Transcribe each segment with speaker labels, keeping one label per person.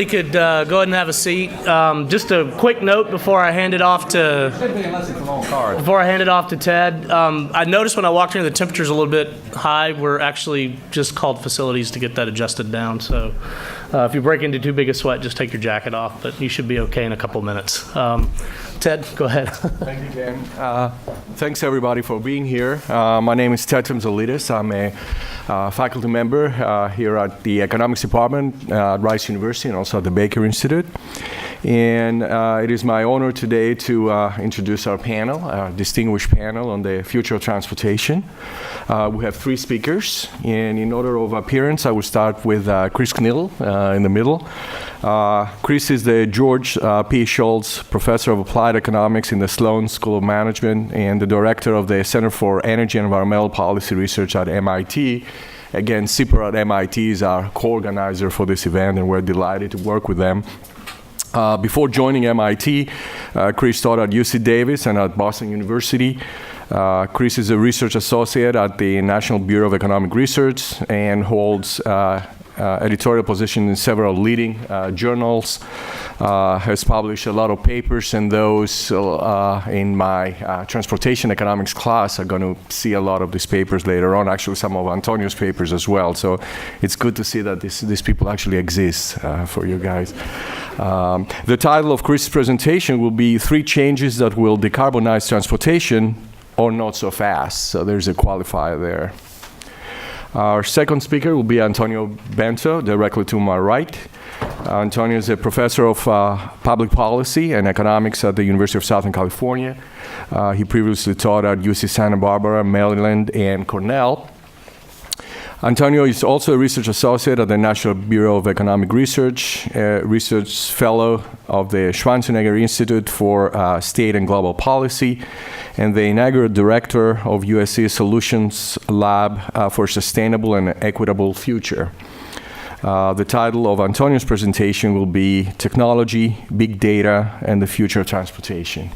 Speaker 1: We could go ahead and have a seat. Just a quick note before I hand it off to Ted. I noticed when I walked in, the temperature's a little bit high. We're actually just called facilities to get that adjusted down. So if you break into too big a sweat, just take your jacket off. But you should be okay in a couple minutes. Ted, go ahead.
Speaker 2: Thank you, Ken. Thanks everybody for being here. My name is Ted Timzalidis. I'm a faculty member here at the Economics Department at Rice University and also at the Baker Institute. And it is my honor today to introduce our panel, our distinguished panel on the future of transportation. We have three speakers, and in order of appearance, I will start with Chris Knill in the middle. Chris is the George P. Schultz Professor of Applied Economics in the Sloan School of Management and the Director of the Center for Energy and Environmental Policy Research at MIT. Again, CIPR at MIT is our co-organizer for this event, and we're delighted to work with them. Before joining MIT, Chris taught at UC Davis and at Boston University. Chris is a research associate at the National Bureau of Economic Research and holds editorial positions in several leading journals, has published a lot of papers, and those in my transportation economics class are going to see a lot of these papers later on, actually some of Antonio's papers as well. So it's good to see that these people actually exist for you guys. The title of Chris' presentation will be Three Changes That Will Decarbonize Transportation or Not So Fast. So there's a qualifier there. Our second speaker will be Antonio Bento, directly to my right. Antonio is a professor of public policy and economics at the University of Southern California. He previously taught at UC Santa Barbara, Maryland, and Cornell. Antonio is also a research associate at the National Bureau of Economic Research, a research fellow of the Schwarzenegger Institute for State and Global Policy, and the inaugural director of USC Solutions Lab for Sustainable and Equitable Future. The title of Antonio's presentation will be Technology, Big Data, and the Future of Transportation.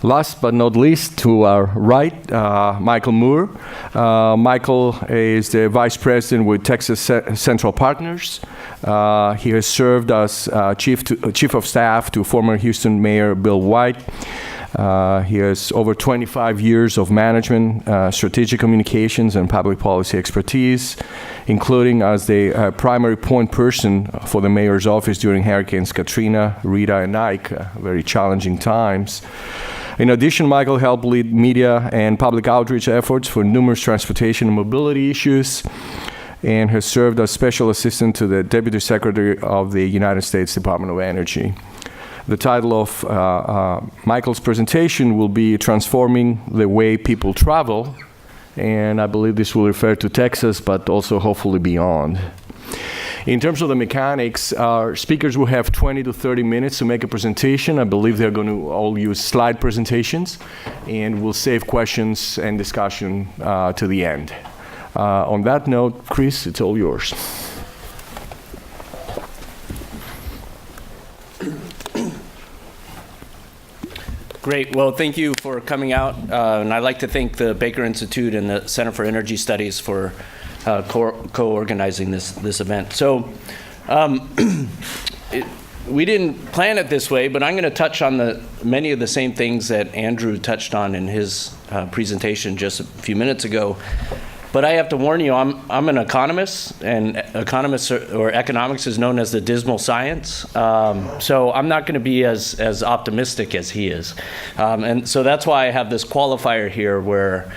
Speaker 2: Last but not least, to our right, Michael Moore. Michael is the vice president with Texas Central Partners. He has served as chief of staff to former Houston Mayor Bill White. He has over 25 years of management, strategic communications, and public policy expertise, including as the primary point person for the mayor's office during Hurricanes Katrina, Rita, and Ike, very challenging times. In addition, Michael helped lead media and public outreach efforts for numerous transportation and mobility issues, and has served as special assistant to the Deputy Secretary of the United States Department of Energy. The title of Michael's presentation will be Transforming the Way People Travel, and I believe this will refer to Texas, but also hopefully beyond. In terms of the mechanics, our speakers will have 20 to 30 minutes to make a presentation. I believe they're going to all use slide presentations, and we'll save questions and discussion to the end. On that note, Chris, it's all yours.
Speaker 3: Great. Well, thank you for coming out. And I'd like to thank the Baker Institute and the Center for Energy Studies for co-organizing this event. So we didn't plan it this way, but I'm going to touch on many of the same things that Andrew touched on in his presentation just a few minutes ago. But I have to warn you, I'm an economist, and economics or economics is known as the dismal science. So I'm not going to be as optimistic as he is. And so that's why I have this qualifier here where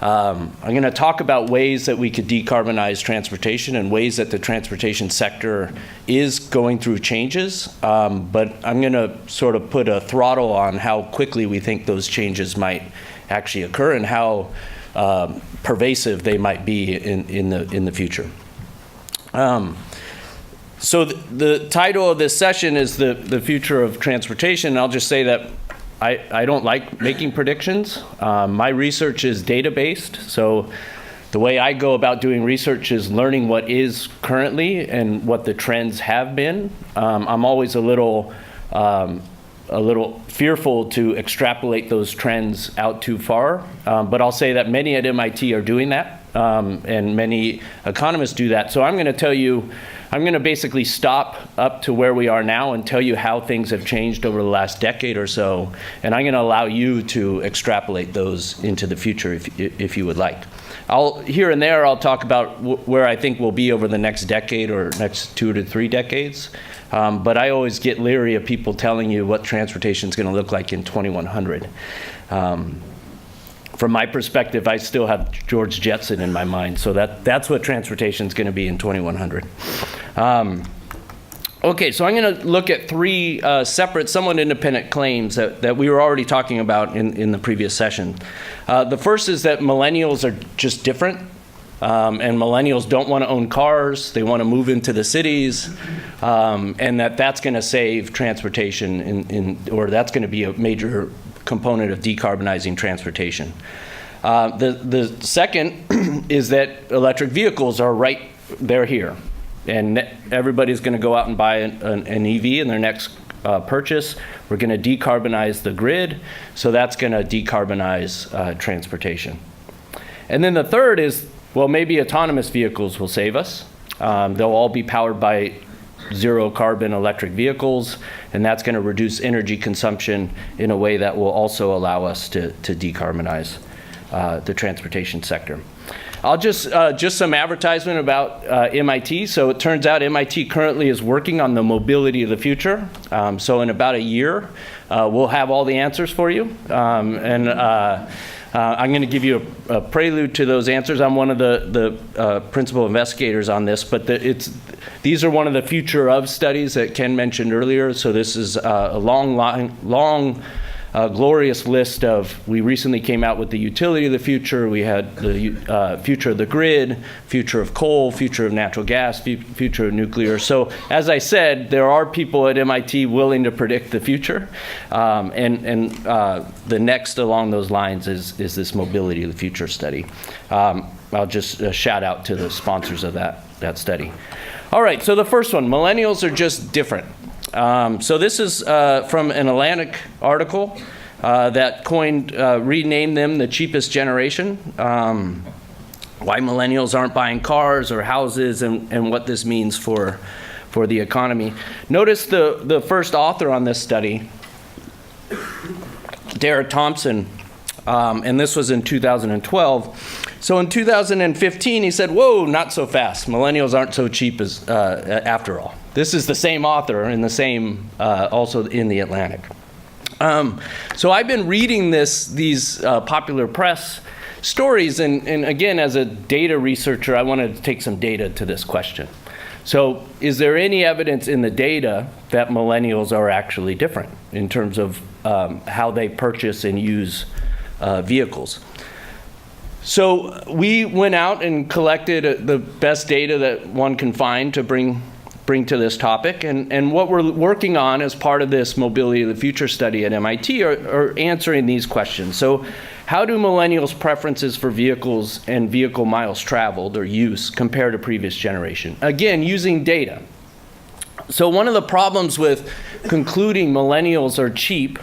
Speaker 3: I'm going to talk about ways that we could decarbonize transportation and ways that the transportation sector is going through changes. But I'm going to sort of put a throttle on how quickly we think those changes might actually occur and how pervasive they might be in the future. So the title of this session is the future of transportation. I'll just say that I don't like making predictions. My research is data-based, so the way I go about doing research is learning what is currently and what the trends have been. I'm always a little fearful to extrapolate those trends out too far, but I'll say that many at MIT are doing that. and many economists do that. So I'm going to tell you, I'm going to basically stop up to where we are now and tell you how things have changed over the last decade or so, and I'm going to allow you to extrapolate those into the future if you would like. Here and there, I'll talk about where I think we'll be over the next decade or next 2 to 3 decades. But I always get leery of people telling you what transportation is going to look like in 2100. From my perspective, I still have George Jetson in my mind, so that's what transportation is going to be in 2100. Okay, so I'm going to look at 3 separate, somewhat independent claims that we were already talking about in the previous session. The first is that millennials are just different, and millennials don't want to own cars. They want to move into the cities, and that's going to save transportation, or that's going to be a major component of decarbonizing transportation. The second is that electric vehicles are they're here. And everybody's going to go out and buy an EV in their next purchase. We're going to decarbonize the grid, so that's going to decarbonize transportation. And then the third is, well, maybe autonomous vehicles will save us. They'll all be powered by zero carbon electric vehicles, and that's going to reduce energy consumption in a way that will also allow us to decarbonize the transportation sector. I'll just some advertisement about MIT. So it turns out MIT currently is working on the mobility of the future. So in about a year, we'll have all the answers for you. And I'm going to give you a prelude to those answers. I'm one of the principal investigators on this, but these are one of the future of studies that Ken mentioned earlier. So this is a long glorious list of, we recently came out with the utility of the future. We had the future of the grid, future of coal, future of natural gas, future of nuclear. So as I said, there are people at MIT willing to predict the future. And the next along those lines is this mobility of the future study. I'll just shout out to the sponsors of that study. All right, so the first one, millennials are just different. So this is from an Atlantic article that renamed them the cheapest generation. Why millennials aren't buying cars or houses, and what this means for the economy. Notice the first author on this study, Derek Thompson, and this was in 2012. So in 2015, he said, whoa, not so fast. Millennials aren't so cheap after all. This is the same author in the same, also in the Atlantic. So I've been reading these popular press stories, and again, as a data researcher, I wanted to take some data to this question. So is there any evidence in the data that millennials are actually different in terms of how they purchase and use vehicles? So we went out and collected the best data that one can find to bring to this topic. And what we're working on as part of this Mobility of the Future study at MIT are answering these questions. So how do millennials' preferences for vehicles and vehicle miles traveled or use compare to previous generation? Again, using data. So one of the problems with concluding millennials are cheap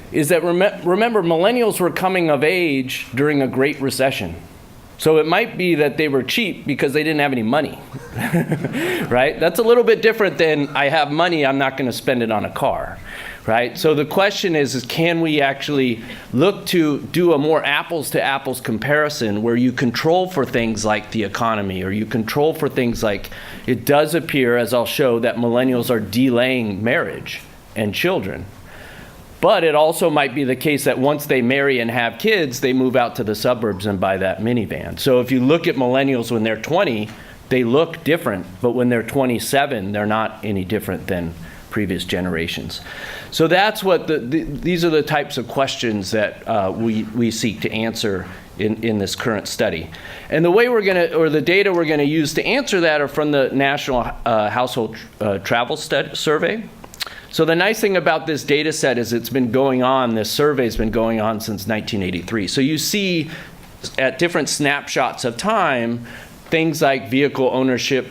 Speaker 3: is that, remember, millennials were coming of age during a Great Recession. So it might be that they were cheap because they didn't have any money, right? That's a little bit different than I have money, I'm not going to spend it on a car, right? So the question is can we actually look to do a more apples to apples comparison where you control for things like the economy, or you control for things like, it does appear, as I'll show, that millennials are delaying marriage and children. But it also might be the case that once they marry and have kids, they move out to the suburbs and buy that minivan. So if you look at millennials when they're 20, they look different. But when they're 27, they're not any different than previous generations. So that's what these are the types of questions that we seek to answer in this current study. And the way the data we're going to use to answer that are from the National Household Travel Survey. So the nice thing about this data set is this survey's been going on since 1983. So you see at different snapshots of time, things like vehicle ownership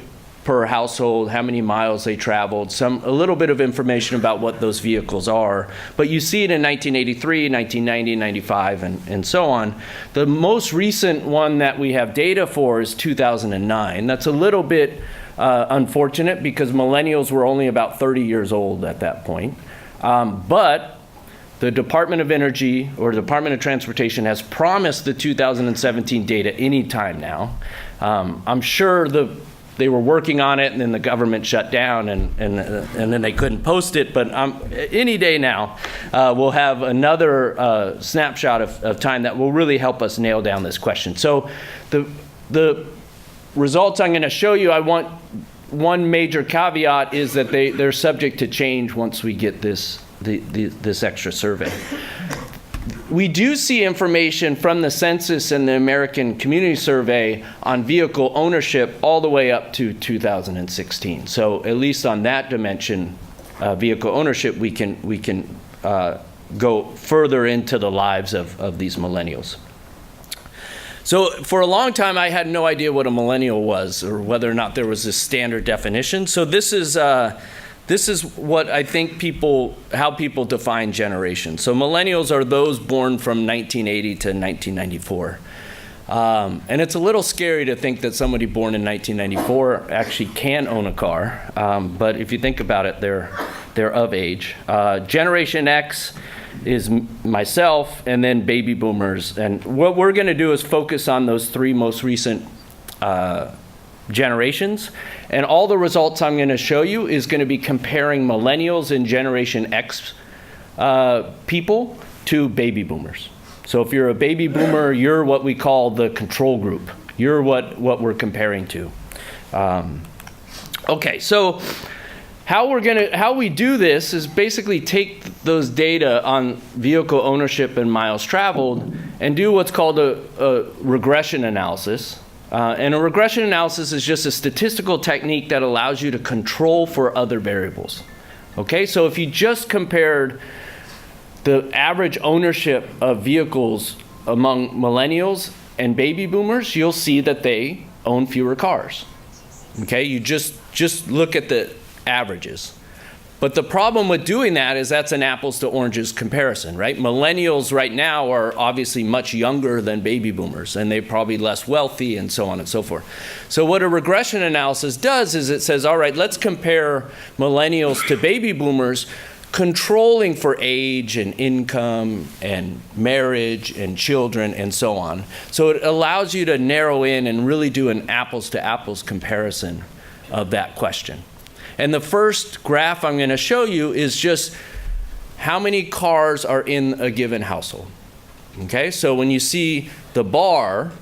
Speaker 3: per household, how many miles they traveled, a little bit of information about what those vehicles are. But you see it in 1983, 1990, 95, and so on. The most recent one that we have data for is 2009. That's a little bit unfortunate because millennials were only about 30 years old at that point. But the Department of Energy or Department of Transportation has promised the 2017 data anytime now. I'm sure they were working on it and then the government shut down and then they couldn't post it, but any day now we'll have another snapshot of time that will really help us nail down this question. So the results I'm going to show you, I want one major caveat is that they're subject to change once we get this extra survey. We do see information from the census and the American Community Survey on vehicle ownership all the way up to 2016. So at least on that dimension, vehicle ownership, we can go further into the lives of these millennials. So for a long time, I had no idea what a millennial was or whether or not there was this standard definition. So this is what I think how people define generation. So millennials are those born from 1980 to 1994. And it's a little scary to think that somebody born in 1994 actually can own a car. But if you think about it, they're of age. Generation X is myself and then baby boomers. And what we're going to do is focus on those three most recent generations, and all the results I'm going to show you is going to be comparing millennials and Generation X people to baby boomers. So if you're a baby boomer, you're what we call the control group. You're what we're comparing to. Okay, so how we do this is basically take those data on vehicle ownership and miles traveled and do what's called a regression analysis. And a regression analysis is just a statistical technique that allows you to control for other variables. Okay, so if you just compared the average ownership of vehicles among millennials and baby boomers, you'll see that they own fewer cars. Okay, you just look at the averages. But the problem with doing that is that's an apples to oranges comparison, right? Millennials right now are obviously much younger than baby boomers, and they're probably less wealthy and so on and so forth. So what a regression analysis does is it says, all right, let's compare millennials to baby boomers, controlling for age and income and marriage and children and so on. So it allows you to narrow in and really do an apples to apples comparison of that question. And the first graph I'm going to show you is just how many cars are in a given household. Okay, so when you see the bar,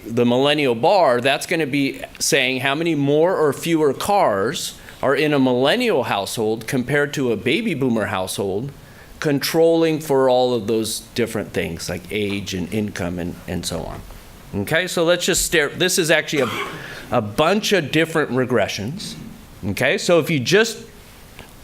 Speaker 3: the millennial bar, that's going to be saying how many more or fewer cars are in a millennial household compared to a baby boomer household, controlling for all of those different things like age and income and so on. Okay, so let's just stare. This is actually a bunch of different regressions. Okay, so if you just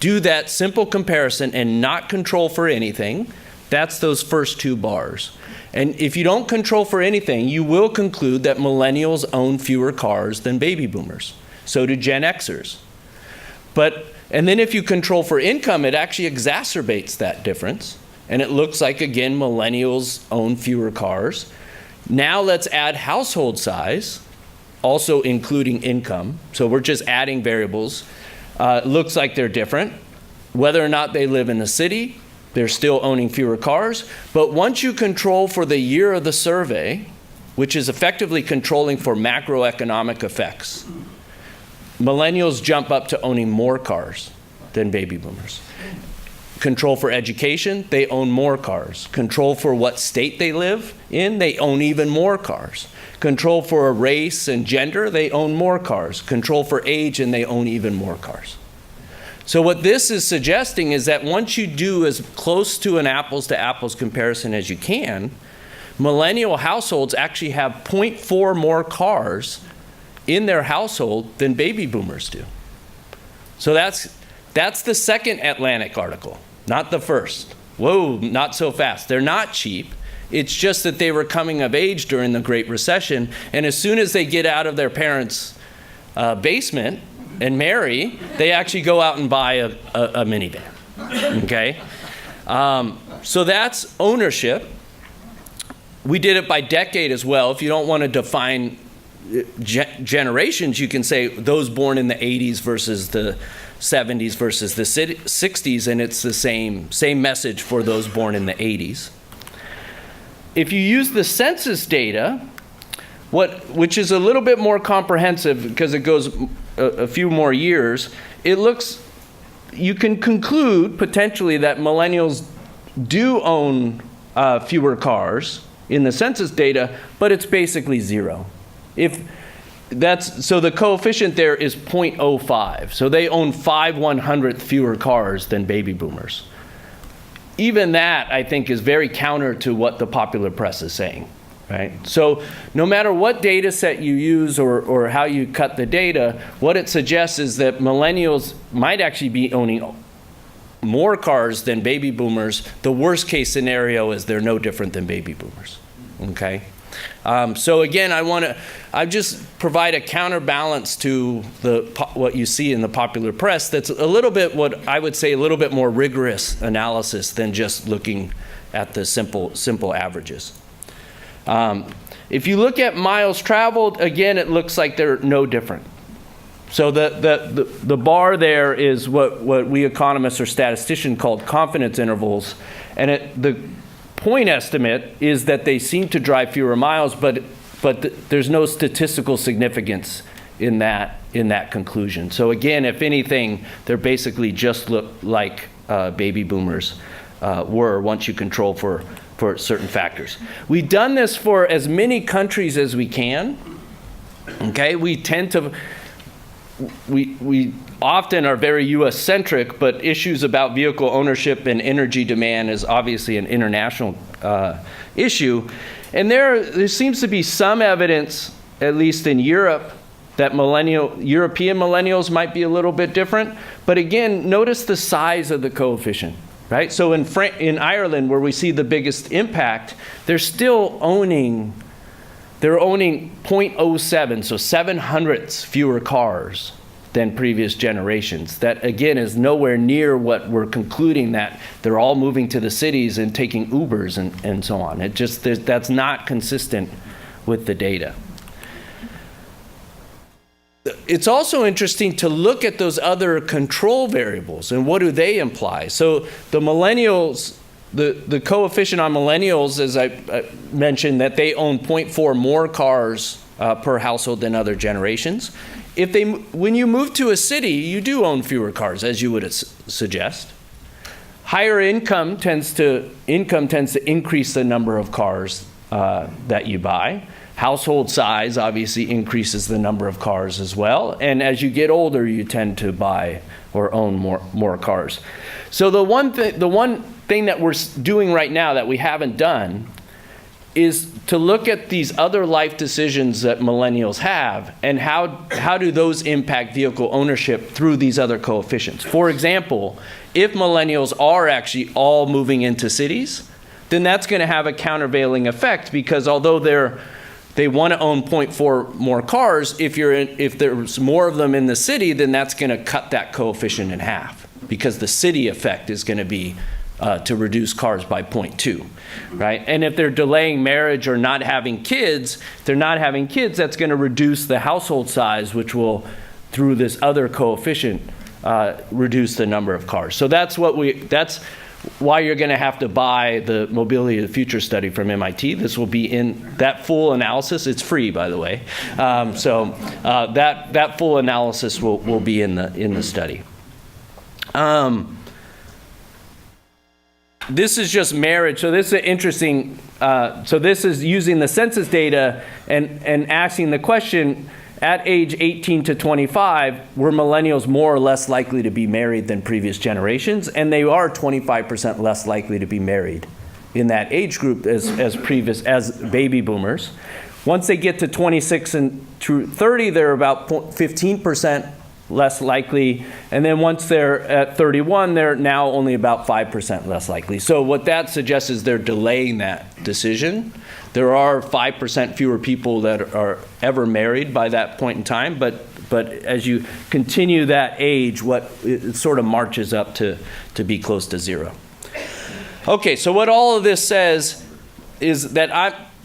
Speaker 3: do that simple comparison and not control for anything, that's those first two bars. And if you don't control for anything, you will conclude that millennials own fewer cars than baby boomers. So do Gen Xers. And then if you control for income, it actually exacerbates that difference. And it looks like, again, millennials own fewer cars. Now let's add household size, also including income. So we're just adding variables. Looks like they're different. Whether or not they live in the city, they're still owning fewer cars. But once you control for the year of the survey, which is effectively controlling for macroeconomic effects, millennials jump up to owning more cars than baby boomers. Control for education, they own more cars. Control for what state they live in, they own even more cars. Control for a race and gender, they own more cars. Control for age, and they own even more cars. So what this is suggesting is that once you do as close to an apples to apples comparison as you can, millennial households actually have 0.4 more cars in their household than baby boomers do. So that's the second Atlantic article, not the first. Whoa, not so fast. They're not cheap. It's just that they were coming of age during the Great Recession, and as soon as they get out of their parents' basement, and marry, they actually go out and buy a minivan, okay? So that's ownership. We did it by decade as well. If you don't want to define generations, you can say those born in the 80s versus the 70s versus the 60s, and it's the same message for those born in the 80s. If you use the census data, which is a little bit more comprehensive because it goes a few more years, you can conclude potentially that millennials do own fewer cars in the census data, but it's basically zero. So the coefficient there is 0.05. So they own 5/100th fewer cars than baby boomers. Even that, I think, is very counter to what the popular press is saying, right? So no matter what data set you use or how you cut the data, what it suggests is that millennials might actually be owning more cars than baby boomers. The worst case scenario is they're no different than baby boomers, okay? So again, I just provide a counterbalance to what you see in the popular press that's a little bit, what I would say, a little bit more rigorous analysis than just looking at the simple averages. If you look at miles traveled, again, it looks like they're no different. So the bar there is what we economists or statisticians call confidence intervals, and the point estimate is that they seem to drive fewer miles, but there's no statistical significance in that conclusion. So again, if anything, they're basically just look like baby boomers were once you control for certain factors. We've done this for as many countries as we can. Okay, we often are very U.S.-centric, but issues about vehicle ownership and energy demand is obviously an international issue. And there seems to be some evidence, at least in Europe, that European millennials might be a little bit different. But again, notice the size of the coefficient, right? So in Ireland, where we see the biggest impact, they're owning 0.07, so 7/100ths fewer cars than previous generations. That, again, is nowhere near what we're concluding, that they're all moving to the cities and taking Ubers and so on. That's not consistent with the data. It's also interesting to look at those other control variables and what do they imply. So the millennials, the coefficient on millennials, as I mentioned, that they own 0.4 more cars per household than other generations. When you move to a city, you do own fewer cars, as you would suggest. Higher income tends to increase the number of cars that you buy. Household size obviously increases the number of cars as well. And as you get older, you tend to buy or own more cars. So the one thing that we're doing right now that we haven't done is to look at these other life decisions that millennials have and how do those impact vehicle ownership through these other coefficients. For example, if millennials are actually all moving into cities, then that's going to have a countervailing effect, because although they want to own 0.4 more cars, if there's more of them in the city, then that's going to cut that coefficient in half, because the city effect is going to be to reduce cars by 0.2, right? And if they're delaying marriage or not having kids, that's going to reduce the household size, which will, through this other coefficient, reduce the number of cars. So that's why you're going to have to buy the Mobility of the Future study from MIT. This will be in that full analysis. It's free, by the way. That full analysis will be in the study. This is just marriage. So this is interesting. So this is using the census data and asking the question, at age 18 to 25, were millennials more or less likely to be married than previous generations? And they are 25% less likely to be married in that age group as baby boomers. Once they get to 26 and through 30, they're about 15% less likely. And then once they're at 31, they're now only about 5% less likely. So what that suggests is they're delaying that decision. There are 5% fewer people that are ever married by that point in time, but but as you continue that age, it sort of marches up to be close to zero. Okay, so what all of this says is that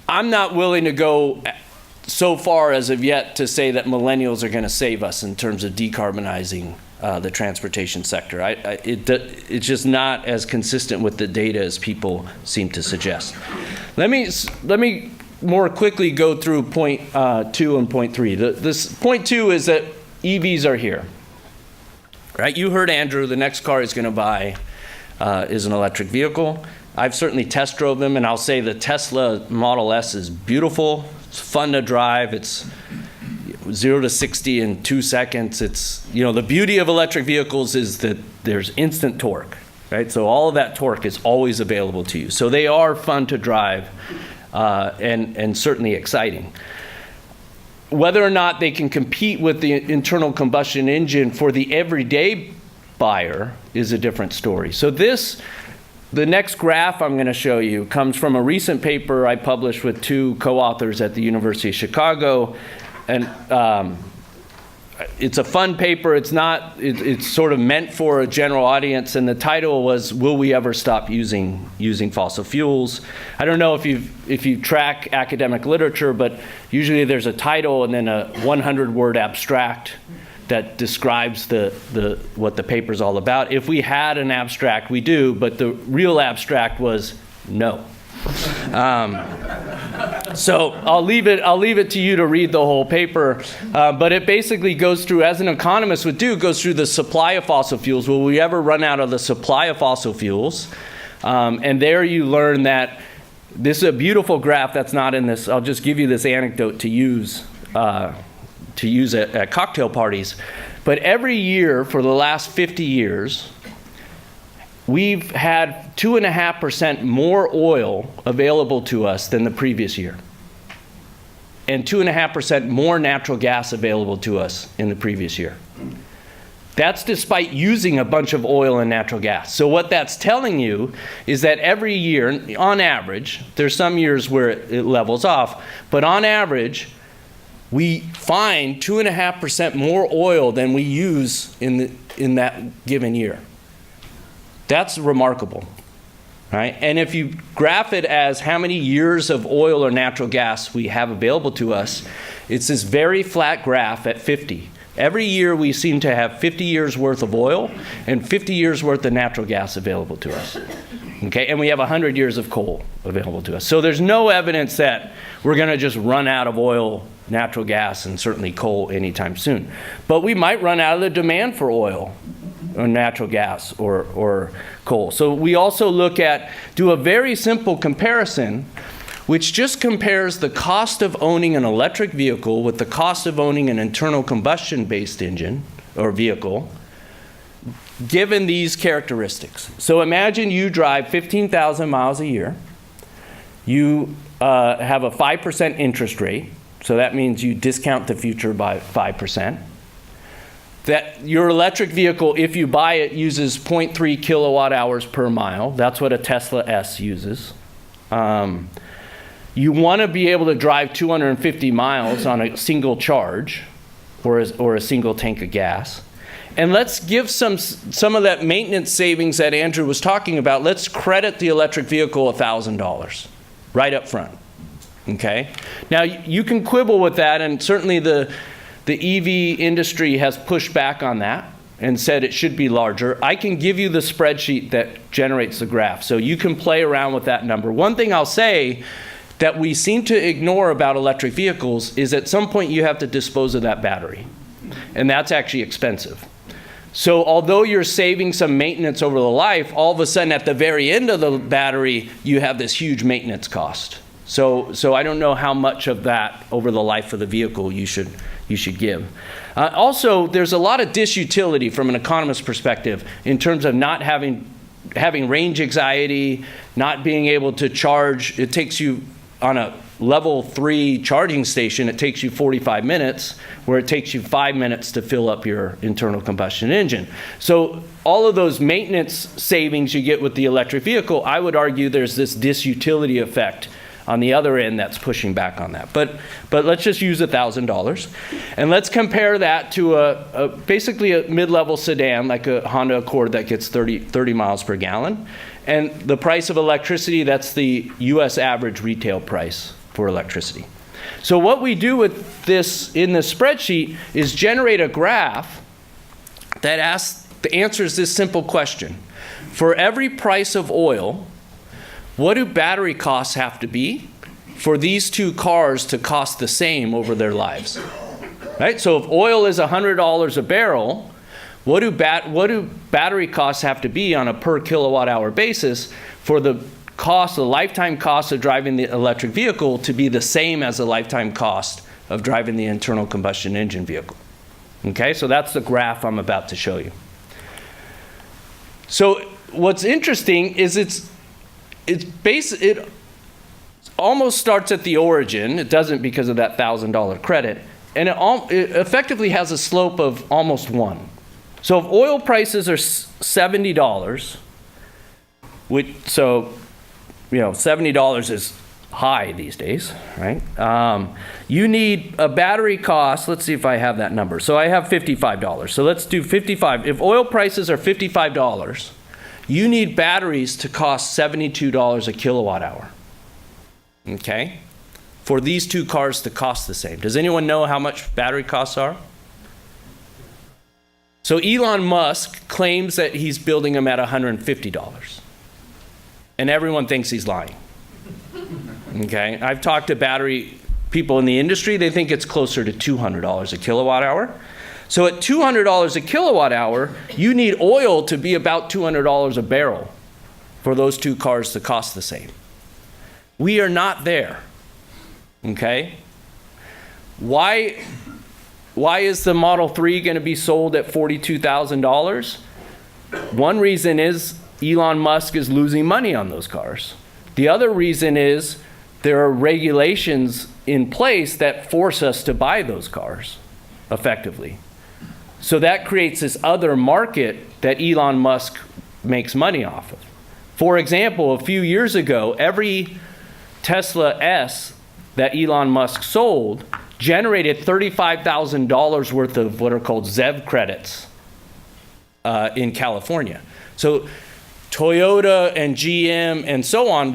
Speaker 3: I'm not willing to go so far as of yet to say that millennials are going to save us in terms of decarbonizing the transportation sector. It's just not as consistent with the data as people seem to suggest. Let me more quickly go through point 2 and point 3. This point 2 is that EVs are here. Right? You heard Andrew. The next car he's going to buy is an electric vehicle. I've certainly test drove them, and I'll say the Tesla Model S is beautiful. It's fun to drive. It's 0 to 60 in 2 seconds. It's, the beauty of electric vehicles is that there's instant torque, right? So all of that torque is always available to you. So they are fun to drive and certainly exciting. Whether or not they can compete with the internal combustion engine for the everyday buyer is a different story. So the next graph I'm going to show you comes from a recent paper I published with 2 co-authors at the University of Chicago. And it's a fun paper. It's sort of meant for a general audience. And the title was, "Will We Ever Stop Using Fossil Fuels?" I don't know if you track academic literature, but usually there's a title and then a 100-word abstract that describes what the paper's all about. If we had an abstract, we do, but the real abstract was no. So I'll leave it to you to read the whole paper, but it basically goes through, as an economist would do, goes through the supply of fossil fuels. Will we ever run out of the supply of fossil fuels? And there you learn that this is a beautiful graph that's not in this. I'll just give you this anecdote to use at cocktail parties. But every year for the last 50 years, we've had 2.5% more oil available to us than the previous year, and 2.5% more natural gas available to us in the previous year. That's despite using a bunch of oil and natural gas. So what that's telling you is that every year, on average, there's some years where it levels off, but on average, we find 2.5% more oil than we use in that given year. That's remarkable, right? And if you graph it as how many years of oil or natural gas we have available to us, it's this very flat graph at 50. Every year we seem to have 50 years worth of oil and 50 years worth of natural gas available to us. Okay, and we have 100 years of coal available to us. So there's no evidence that we're going to just run out of oil, natural gas, and certainly coal anytime soon. But we might run out of the demand for oil or natural gas or coal. So we also do a very simple comparison, which just compares the cost of owning an electric vehicle with the cost of owning an internal combustion-based engine or vehicle, given these characteristics. So imagine you drive 15,000 miles a year. You have a 5% interest rate, so that means you discount the future by 5%. That your electric vehicle, if you buy it, uses 0.3 kilowatt hours per mile. That's what a Tesla S uses. You want to be able to drive 250 miles on a single charge or a single tank of gas. And let's give some of that maintenance savings that Andrew was talking about. Let's credit the electric vehicle $1,000 right up front. Okay? Now, you can quibble with that, and certainly the EV industry has pushed back on that and said it should be larger. I can give you the spreadsheet that generates the graph, so you can play around with that number. One thing I'll say that we seem to ignore about electric vehicles is at some point you have to dispose of that battery, and that's actually expensive. So although you're saving some maintenance over the life, all of a sudden at the very end of the battery, you have this huge maintenance cost. So I don't know how much of that over the life of the vehicle you should give. Also, there's a lot of disutility from an economist's perspective in terms of not having range anxiety, not being able to charge. It takes you on a level 3 charging station, it takes you 45 minutes, where it takes you 5 minutes to fill up your internal combustion engine. So all of those maintenance savings you get with the electric vehicle, I would argue there's this disutility effect on the other end that's pushing back on that. But let's just use $1,000. And let's compare that to basically a mid-level sedan like a Honda Accord that gets 30 miles per gallon. And the price of electricity, that's the US average retail price for electricity. So what we do with this in the spreadsheet is generate a graph that answers this simple question. For every price of oil, what do battery costs have to be for these two cars to cost the same over their lives? Right? So if oil is $100 a barrel, what do battery costs have to be on a per kilowatt hour basis for the lifetime cost of driving the electric vehicle to be the same as the lifetime cost of driving the internal combustion engine vehicle? Okay, so that's the graph I'm about to show you. So what's interesting is it almost starts at the origin. It doesn't because of that $1,000 credit. And it effectively has a slope of almost 1. So if oil prices are $70, $70 is high these days, right? You need a battery cost. Let's see if I have that number. So I have $55. So let's do 55. If oil prices are $55, you need batteries to cost $72 a kilowatt hour. Okay? For these two cars to cost the same. Does anyone know how much battery costs are? So Elon Musk claims that he's building them at $150. And everyone thinks he's lying. Okay? I've talked to battery people in the industry. They think it's closer to $200 a kilowatt hour. So at $200 a kilowatt hour, you need oil to be about $200 a barrel for those two cars to cost the same. We are not there. Okay? Why is the Model 3 going to be sold at $42,000? One reason is Elon Musk is losing money on those cars. The other reason is there are regulations in place that force us to buy those cars effectively. So that creates this other market that Elon Musk makes money off of. For example, a few years ago, every Tesla S that Elon Musk sold generated $35,000 worth of what are called ZEV credits in California. So Toyota and GM and so on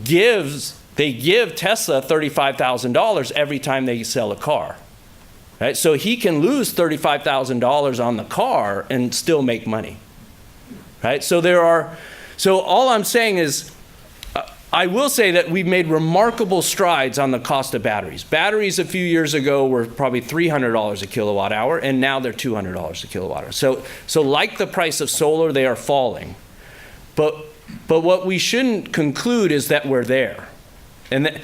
Speaker 3: give Tesla $35,000 every time they sell a car. Right? So he can lose $35,000 on the car and still make money. Right? So all I'm saying is, I will say that we've made remarkable strides on the cost of batteries. Batteries a few years ago were probably $300 a kilowatt hour, and now they're $200 a kilowatt hour. So like the price of solar, they are falling. But what we shouldn't conclude is that we're there. And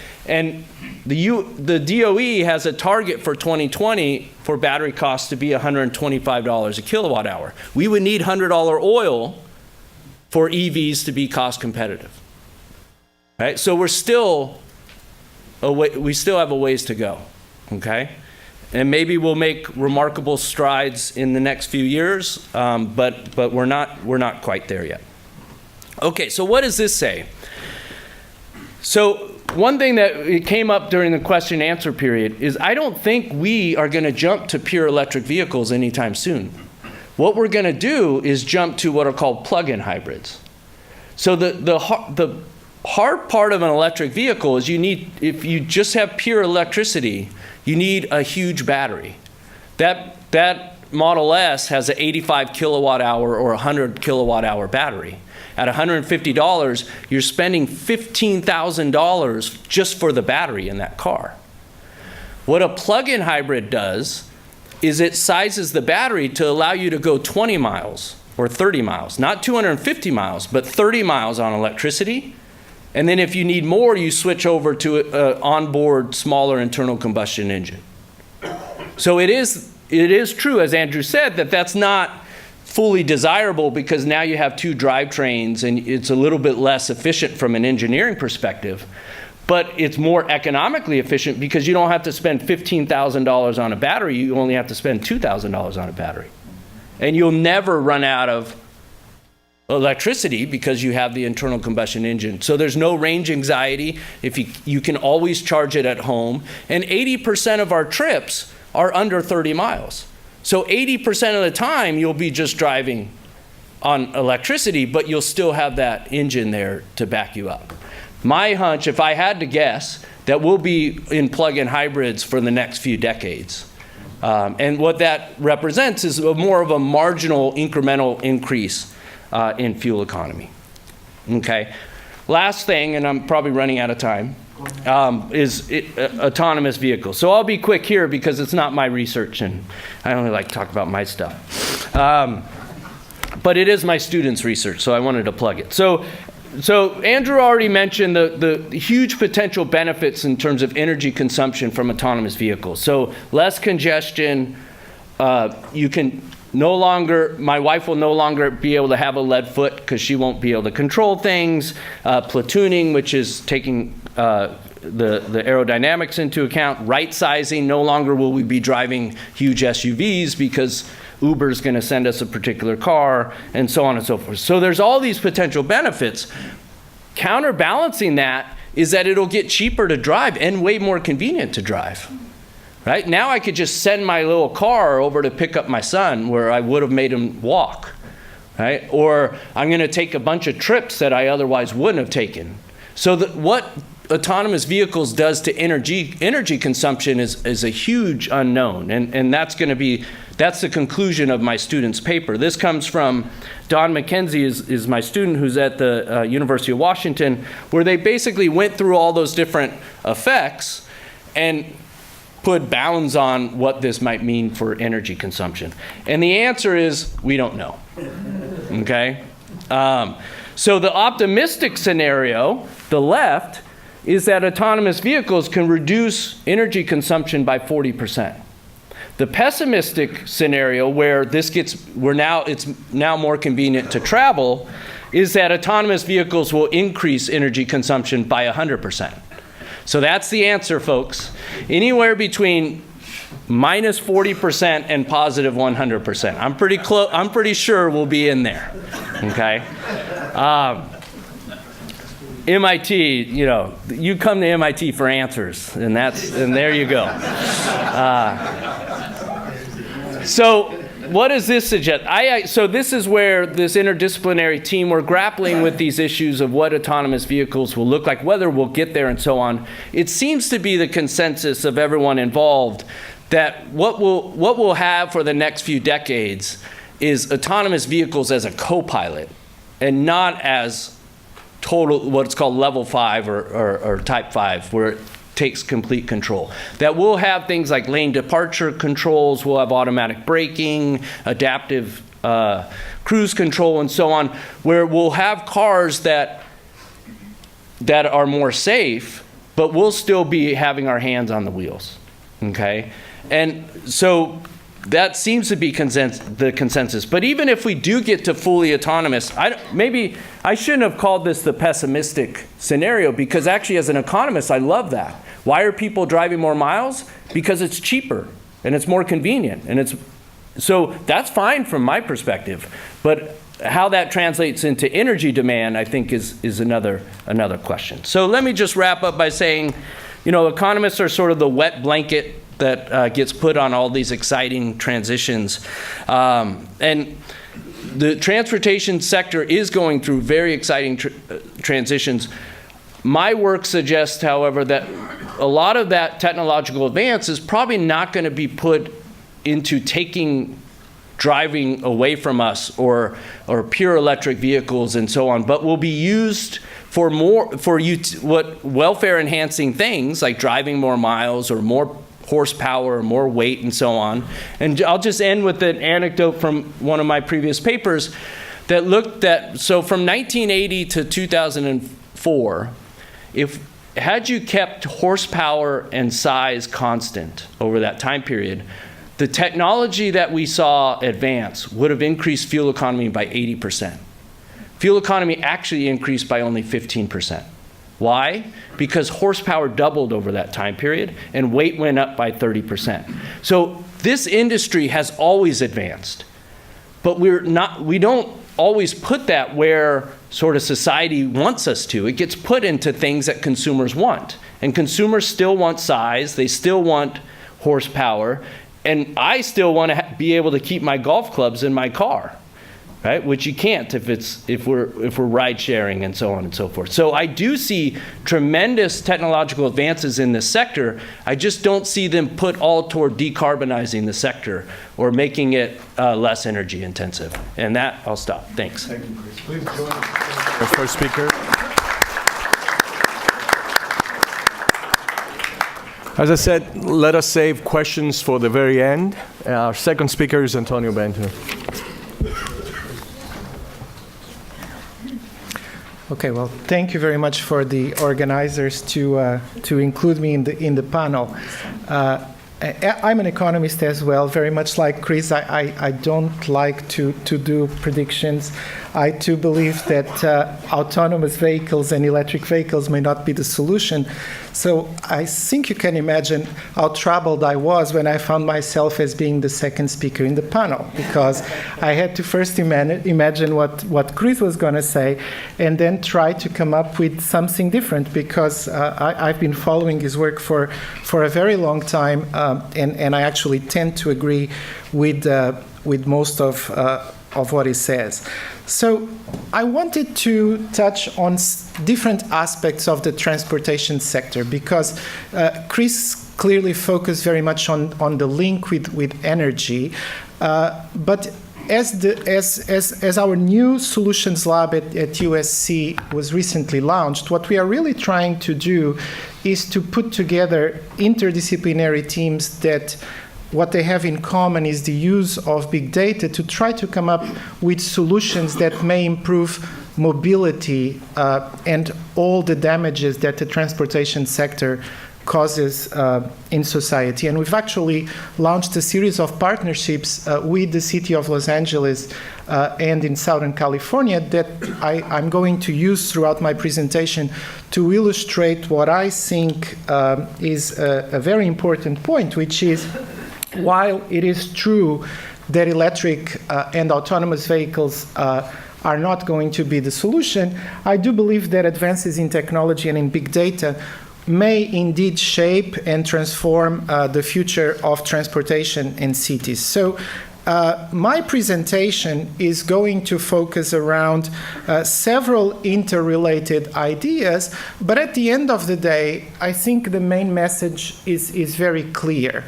Speaker 3: the DOE has a target for 2020 for battery costs to be $125 a kilowatt hour. We would need $100 oil for EVs to be cost competitive. Right? So we still have a ways to go. Okay? And maybe we'll make remarkable strides in the next few years, but we're not quite there yet. Okay, so what does this say? So one thing that came up during the question and answer period is I don't think we are going to jump to pure electric vehicles anytime soon. What we're going to do is jump to what are called plug-in hybrids. So the hard part of an electric vehicle is if you just have pure electricity, you need a huge battery. That Model S has an 85 kilowatt hour or 100 kilowatt hour battery. At $150, you're spending $15,000 just for the battery in that car. What a plug-in hybrid does is it sizes the battery to allow you to go 20 miles or 30 miles, not 250 miles, but 30 miles on electricity. And then if you need more, you switch over to an onboard smaller internal combustion engine. So it is true, as Andrew said, that that's not fully desirable because now you have two drivetrains and it's a little bit less efficient from an engineering perspective. But it's more economically efficient because you don't have to spend $15,000 on a battery. You only have to spend $2,000 on a battery. And you'll never run out of electricity because you have the internal combustion engine. So there's no range anxiety. If you can always charge it at home. And 80% of our trips are under 30 miles. So 80% of the time you'll be just driving on electricity, but you'll still have that engine there to back you up. My hunch, if I had to guess, that we'll be in plug-in hybrids for the next few decades. And what that represents is more of a marginal incremental increase in fuel economy. Okay. Last thing, and I'm probably running out of time, is autonomous vehicles. So I'll be quick here because it's not my research and I only like to talk about my stuff. But it is my students' research, so I wanted to plug it. So Andrew already mentioned the huge potential benefits in terms of energy consumption from autonomous vehicles. So less congestion, you can no longer, my wife will no longer be able to have a lead foot because she won't be able to control things. Platooning, which is taking the aerodynamics into account. Right sizing, no longer will we be driving huge SUVs because Uber's going to send us a particular car, and so on and so forth. So there's all these potential benefits. Counterbalancing that is that it'll get cheaper to drive and way more convenient to drive. Right? Now I could just send my little car over to pick up my son where I would have made him walk. Right? Or I'm going to take a bunch of trips that I otherwise wouldn't have taken. So what autonomous vehicles does to energy consumption is a huge unknown. And that's the conclusion of my student's paper. This comes from Don McKenzie is my student who's at the University of Washington, where they basically went through all those different effects and put bounds on what this might mean for energy consumption. And the answer is, we don't know. Okay? So the optimistic scenario, the left, is that autonomous vehicles can reduce energy consumption by 40%. The pessimistic scenario, where it's now more convenient to travel, is that autonomous vehicles will increase energy consumption by 100%. So that's the answer, folks. Anywhere between minus 40% and positive 100%. I'm pretty sure we'll be in there. Okay. MIT, you come to MIT for answers, and there you go. So what does this suggest? So this is where this interdisciplinary team, we're grappling with these issues of what autonomous vehicles will look like, whether we'll get there and so on. It seems to be the consensus of everyone involved that what we'll have for the next few decades is autonomous vehicles as a co-pilot and not as total, what's called level 5 or type 5, where it takes complete control. That we'll have things like lane departure controls, we'll have automatic braking, adaptive cruise control, and so on, where we'll have cars that are more safe, but we'll still be having our hands on the wheels. Okay? And so that seems to be the consensus. But even if we do get to fully autonomous, maybe I shouldn't have called this the pessimistic scenario, because actually as an economist, I love that. Why are people driving more miles? Because it's cheaper and it's more convenient. So that's fine from my perspective. But how that translates into energy demand, I think, is another question. So let me just wrap up by saying, economists are sort of the wet blanket that gets put on all these exciting transitions. And the transportation sector is going through very exciting transitions. My work suggests, however, that a lot of that technological advance is probably not going to be put into taking driving away from us or pure electric vehicles and so on, but will be used for welfare enhancing things like driving more miles or more horsepower, more weight, and so on. And I'll just end with an anecdote from one of my previous papers that looked at, so from 1980 to 2004, had you kept horsepower and size constant over that time period, the technology that we saw advance would have increased fuel economy by 80%. Fuel economy actually increased by only 15%. Why? Because horsepower doubled over that time period and weight went up by 30%. So this industry has always advanced, but we don't always put that where sort of society wants us to. It gets put into things that consumers want. And consumers still want size, they still want horsepower, and I still want to be able to keep my golf clubs in my car, right? Which you can't if we're ride sharing and so on and so forth. So I do see tremendous technological advances in this sector. I just don't see them put all toward decarbonizing the sector or making it less energy intensive. And that, I'll stop. Thanks.
Speaker 2: Thank you, Chris. Please join our first speaker. As I said, let us save questions for the very end. Our second speaker is Antonio Bento.
Speaker 4: Okay, well, thank you very much for the organizers to include me in the panel. I'm an economist as well, very much like Chris. I don't like to do predictions. I too believe that autonomous vehicles and electric vehicles may not be the solution. So I think you can imagine how troubled I was when I found myself as being the second speaker in the panel, because I had to first imagine what Chris was going to say and then try to come up with something different, because I've been following his work for a very long time, and I actually tend to agree with most of what he says. So I wanted to touch on different aspects of the transportation sector, because Chris clearly focused very much on the link with energy, but as our new solutions lab at USC was recently launched, what we are really trying to do is to put together interdisciplinary teams that what they have in common is the use of big data to try to come up with solutions that may improve mobility and all the damages that the transportation sector causes in society. And we've actually launched a series of partnerships with the city of Los Angeles and in Southern California that I'm going to use throughout my presentation to illustrate what I think is a very important point, which is, while it is true that electric and autonomous vehicles are not going to be the solution, I do believe that advances in technology and in big data may indeed shape and transform the future of transportation in cities. So my presentation is going to focus around several interrelated ideas, but at the end of the day, I think the main message is very clear.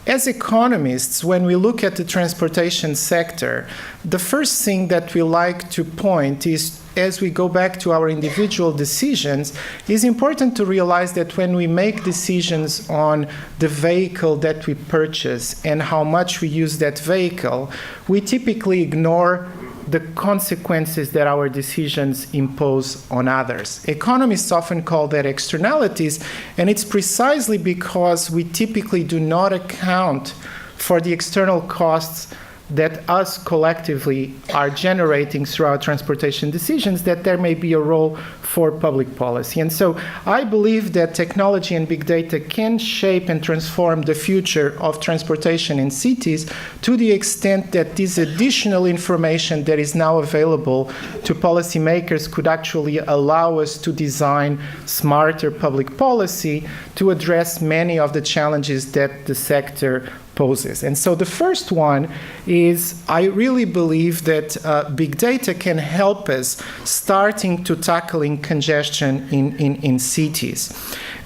Speaker 4: As economists, when we look at the transportation sector, the first thing that we like to point is, as we go back to our individual decisions, it's important to realize that when we make decisions on the vehicle that we purchase and how much we use that vehicle, we typically ignore the consequences that our decisions impose on others. Economists often call that externalities, and it's precisely because we typically do not account for the external costs that us collectively are generating through our transportation decisions, that there may be a role for public policy. And so I believe that technology and big data can shape and transform the future of transportation in cities to the extent that this additional information that is now available to policymakers could actually allow us to design smarter public policy to address many of the challenges that the sector poses. And so the first one is, I really believe that big data can help us starting to tackling congestion in cities.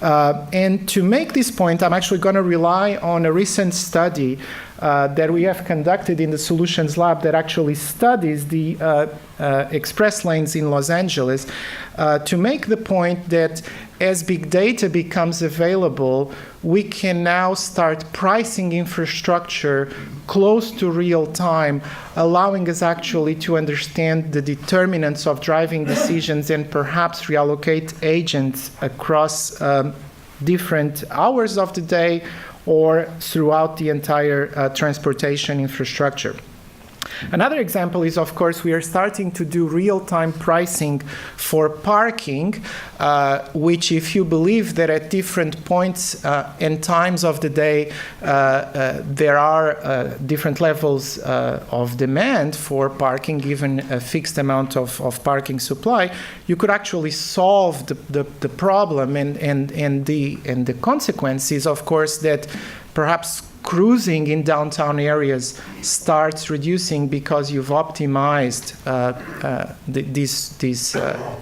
Speaker 4: And to make this point, I'm actually going to rely on a recent study that we have conducted in the Solutions Lab that actually studies the express lanes in Los Angeles to make the point that as big data becomes available, we can now start pricing infrastructure close to real time, allowing us actually to understand the determinants of driving decisions and perhaps reallocate agents across different hours of the day or throughout the entire transportation infrastructure. Another example is, of course, we are starting to do real-time pricing for parking, which, if you believe that at different points and times of the day there are different levels of demand for parking, given a fixed amount of parking supply, you could actually solve the problem, and the consequence is, of course, that perhaps cruising in downtown areas starts reducing because you've optimized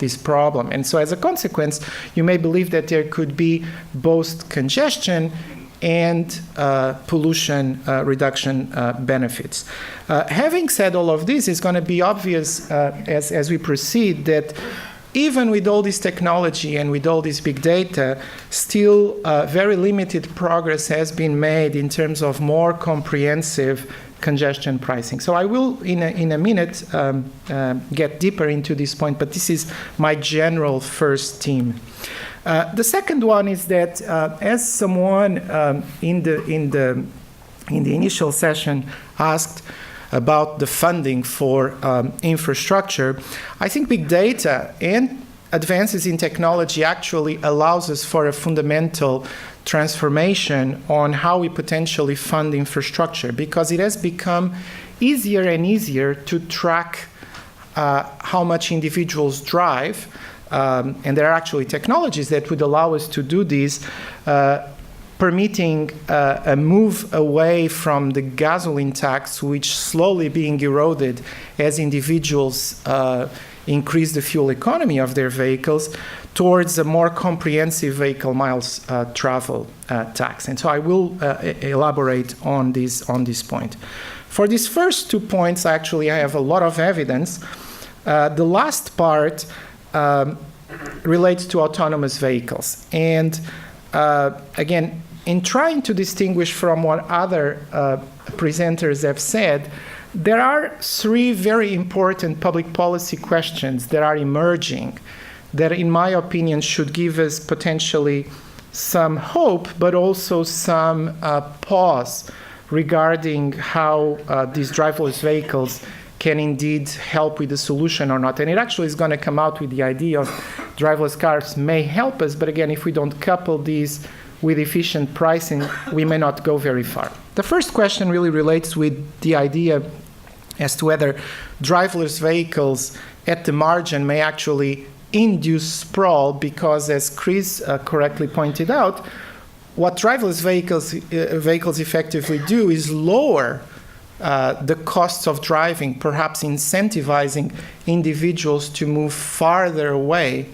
Speaker 4: this problem. And so as a consequence, you may believe that there could be both congestion and pollution reduction benefits. Having said all of this, it's going to be obvious as we proceed that even with all this technology and with all this big data, still very limited progress has been made in terms of more comprehensive congestion pricing. So I will, in a minute, get deeper into this point, but this is my general first theme. The second one is that, as someone in the initial session asked about the funding for infrastructure, I think big data and advances in technology actually allows us for a fundamental transformation on how we potentially fund infrastructure, because it has become easier and easier to track how much individuals drive, and there are actually technologies that would allow us to do this, permitting a move away from the gasoline tax, which slowly being eroded as individuals increase the fuel economy of their vehicles, towards a more comprehensive vehicle miles travel tax. And so I will elaborate on this point. For these first 2 points, actually, I have a lot of evidence. The last part relates to autonomous vehicles. And again, in trying to distinguish from what other presenters have said, there are 3 very important public policy questions that are emerging that, in my opinion, should give us potentially some hope, but also some pause regarding how these driverless vehicles can indeed help with the solution or not. And it actually is going to come out with the idea of driverless cars may help us, but again, if we don't couple these with efficient pricing, we may not go very far. The first question really relates with the idea as to whether driverless vehicles at the margin may actually induce sprawl, because, as Chris correctly pointed out, what driverless vehicles effectively do is lower the costs of driving, perhaps incentivizing individuals to move farther away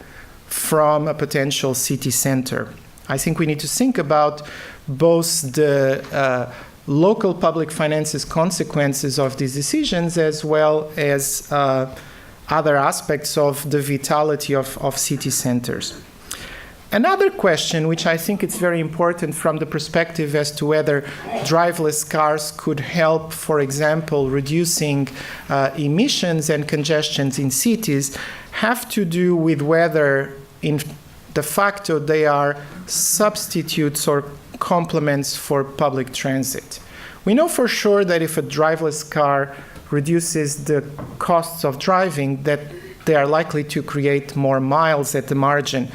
Speaker 4: from a potential city center. I think we need to think about both the local public finances consequences of these decisions, as well as other aspects of the vitality of city centers. Another question, which I think it's very important from the perspective as to whether driverless cars could help, for example, reducing emissions and congestions in cities, have to do with whether, in de facto, they are substitutes or complements for public transit. We know for sure that if a driverless car reduces the costs of driving, that they are likely to create more miles at the margin.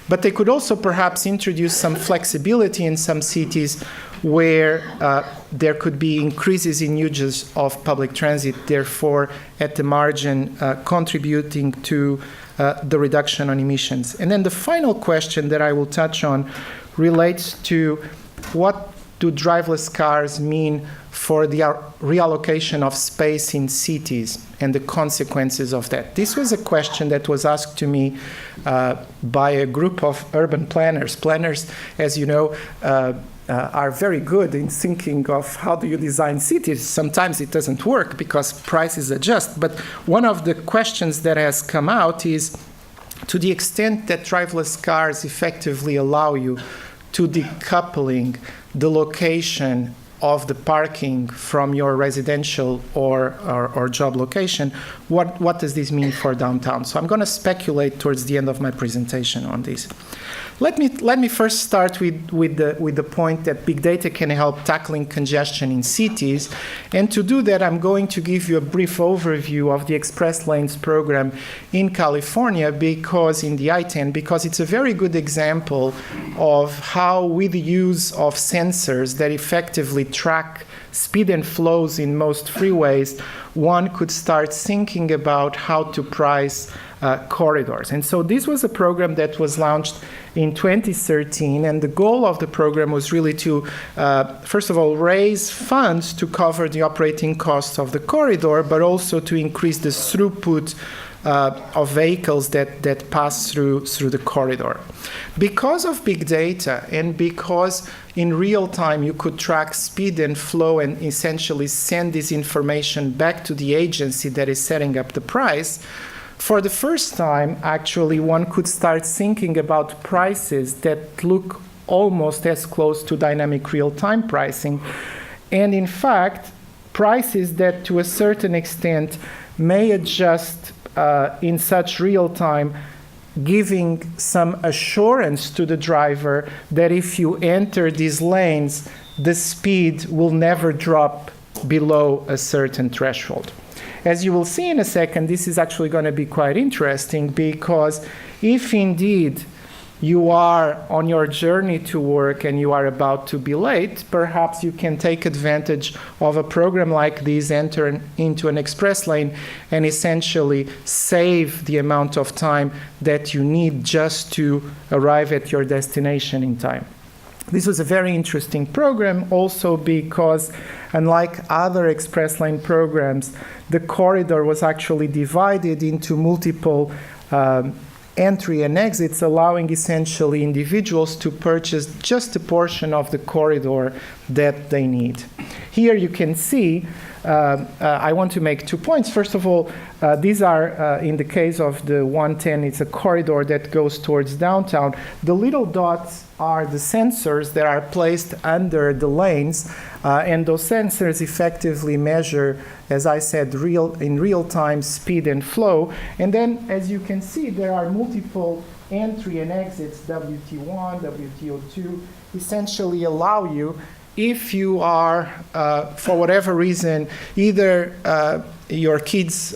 Speaker 4: But they could also perhaps introduce some flexibility in some cities where there could be increases in uses of public transit, therefore at the margin contributing to the reduction on emissions. And then the final question that I will touch on relates to what do driverless cars mean for the reallocation of space in cities and the consequences of that. This was a question that was asked to me by a group of urban planners. Planners, as you know, are very good in thinking of how do you design cities. Sometimes it doesn't work because prices adjust. But one of the questions that has come out is, to the extent that driverless cars effectively allow you to decoupling the location of the parking from your residential or job location, what does this mean for downtown? So I'm going to speculate towards the end of my presentation on this. Let me first start with the point that big data can help tackling congestion in cities. And to do that, I'm going to give you a brief overview of the Express Lanes program in California because it's a very good example of how, with the use of sensors that effectively track speed and flows in most freeways, one could start thinking about how to price corridors. And so this was a program that was launched in 2013, and the goal of the program was really to, first of all, raise funds to cover the operating costs of the corridor, but also to increase the throughput of vehicles that pass through the corridor. Because of big data and because in real time you could track speed and flow and essentially send this information back to the agency that is setting up the price, for the first time, actually, one could start thinking about prices that look almost as close to dynamic real-time pricing. And in fact, prices that to a certain extent may adjust in such real time, giving some assurance to the driver that if you enter these lanes, the speed will never drop below a certain threshold. As you will see in a second, this is actually going to be quite interesting because if indeed you are on your journey to work and you are about to be late, perhaps you can take advantage of a program like this, enter into an express lane, and essentially save the amount of time that you need just to arrive at your destination in time. This was a very interesting program also because, unlike other express lane programs, the corridor was actually divided into multiple entry and exits, allowing essentially individuals to purchase just a portion of the corridor that they need. Here you can see, I want to make 2 points. First of all, these are, in the case of the 110, it's a corridor that goes towards downtown. The little dots are the sensors that are placed under the lanes, and those sensors effectively measure, as I said, in real time speed and flow. And then, as you can see, there are multiple entry and exits, WT1, WTO2, essentially allow you, if you are, for whatever reason, either your kids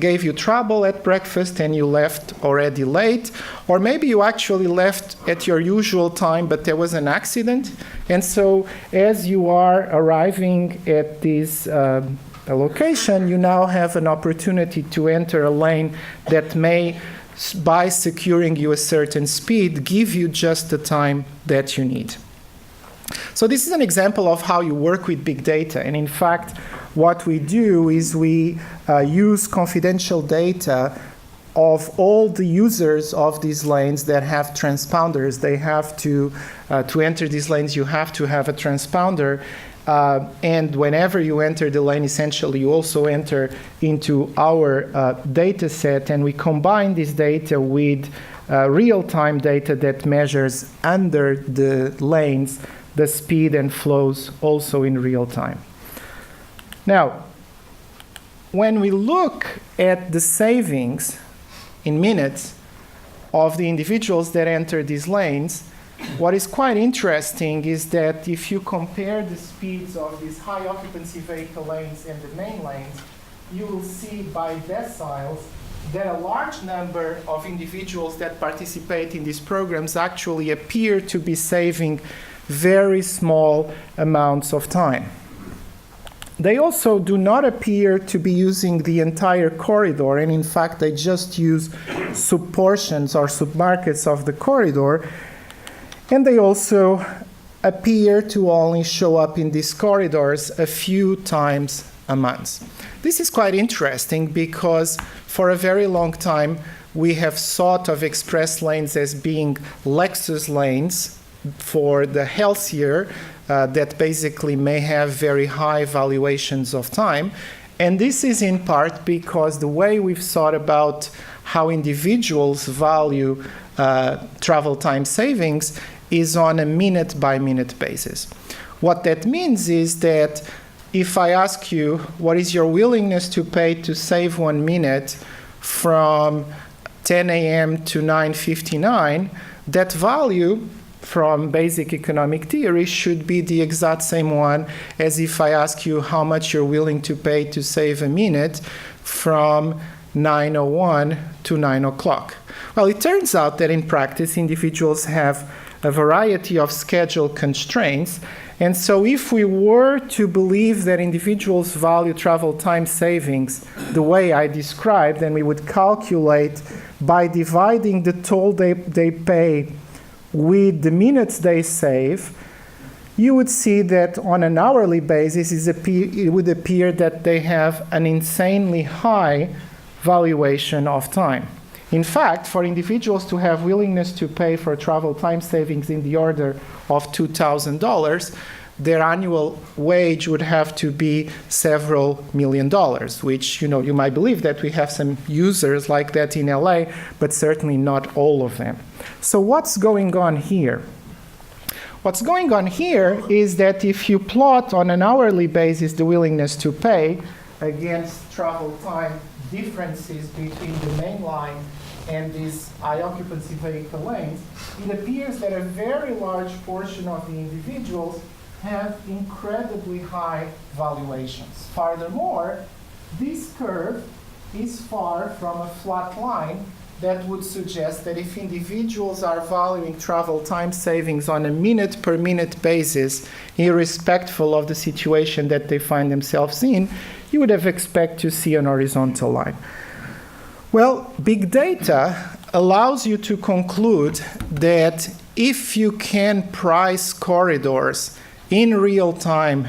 Speaker 4: gave you trouble at breakfast and you left already late, or maybe you actually left at your usual time, but there was an accident. And so as you are arriving at this location, you now have an opportunity to enter a lane that may, by securing you a certain speed, give you just the time that you need. So this is an example of how you work with big data. And in fact, what we do is we use confidential data of all the users of these lanes that have transponders. They have to enter these lanes, you have to have a transponder. And whenever you enter the lane, essentially, you also enter into our data set, and we combine this data with real-time data that measures under the lanes the speed and flows also in real time. Now, when we look at the savings in minutes of the individuals that enter these lanes, what is quite interesting is that if you compare the speeds of these high occupancy vehicle lanes and the main lanes, you will see by deciles that a large number of individuals that participate in these programs actually appear to be saving very small amounts of time. They also do not appear to be using the entire corridor, and in fact, they just use subportions or submarkets of the corridor, and they also appear to only show up in these corridors a few times a month. This is quite interesting because for a very long time, we have thought of express lanes as being Lexus lanes for the healthier, that basically may have very high valuations of time. And this is in part because the way we've thought about how individuals value travel time savings is on a minute-by-minute basis. What that means is that if I ask you, what is your willingness to pay to save 1 minute from 10 a.m. to 9:59, that value from basic economic theory should be the exact same one as if I ask you how much you're willing to pay to save a minute from 9:01 to 9 o'clock. Well, it turns out that in practice, individuals have a variety of schedule constraints. And so if we were to believe that individuals value travel time savings the way I described, then we would calculate by dividing the toll they pay with the minutes they save, you would see that on an hourly basis, it would appear that they have an insanely high valuation of time. In fact, for individuals to have willingness to pay for travel time savings in the order of $2,000, their annual wage would have to be several million dollars, which, you might believe that we have some users like that in LA, but certainly not all of them. So what's going on here? What's going on here is that if you plot on an hourly basis the willingness to pay against travel time differences between the main line and these high occupancy vehicle lanes, it appears that a very large portion of the individuals have incredibly high valuations. Furthermore, this curve is far from a flat line that would suggest that if individuals are valuing travel time savings on a minute-per-minute basis, irrespective of the situation that they find themselves in, you would have expected to see an horizontal line. Well, big data allows you to conclude that if you can price corridors in real time,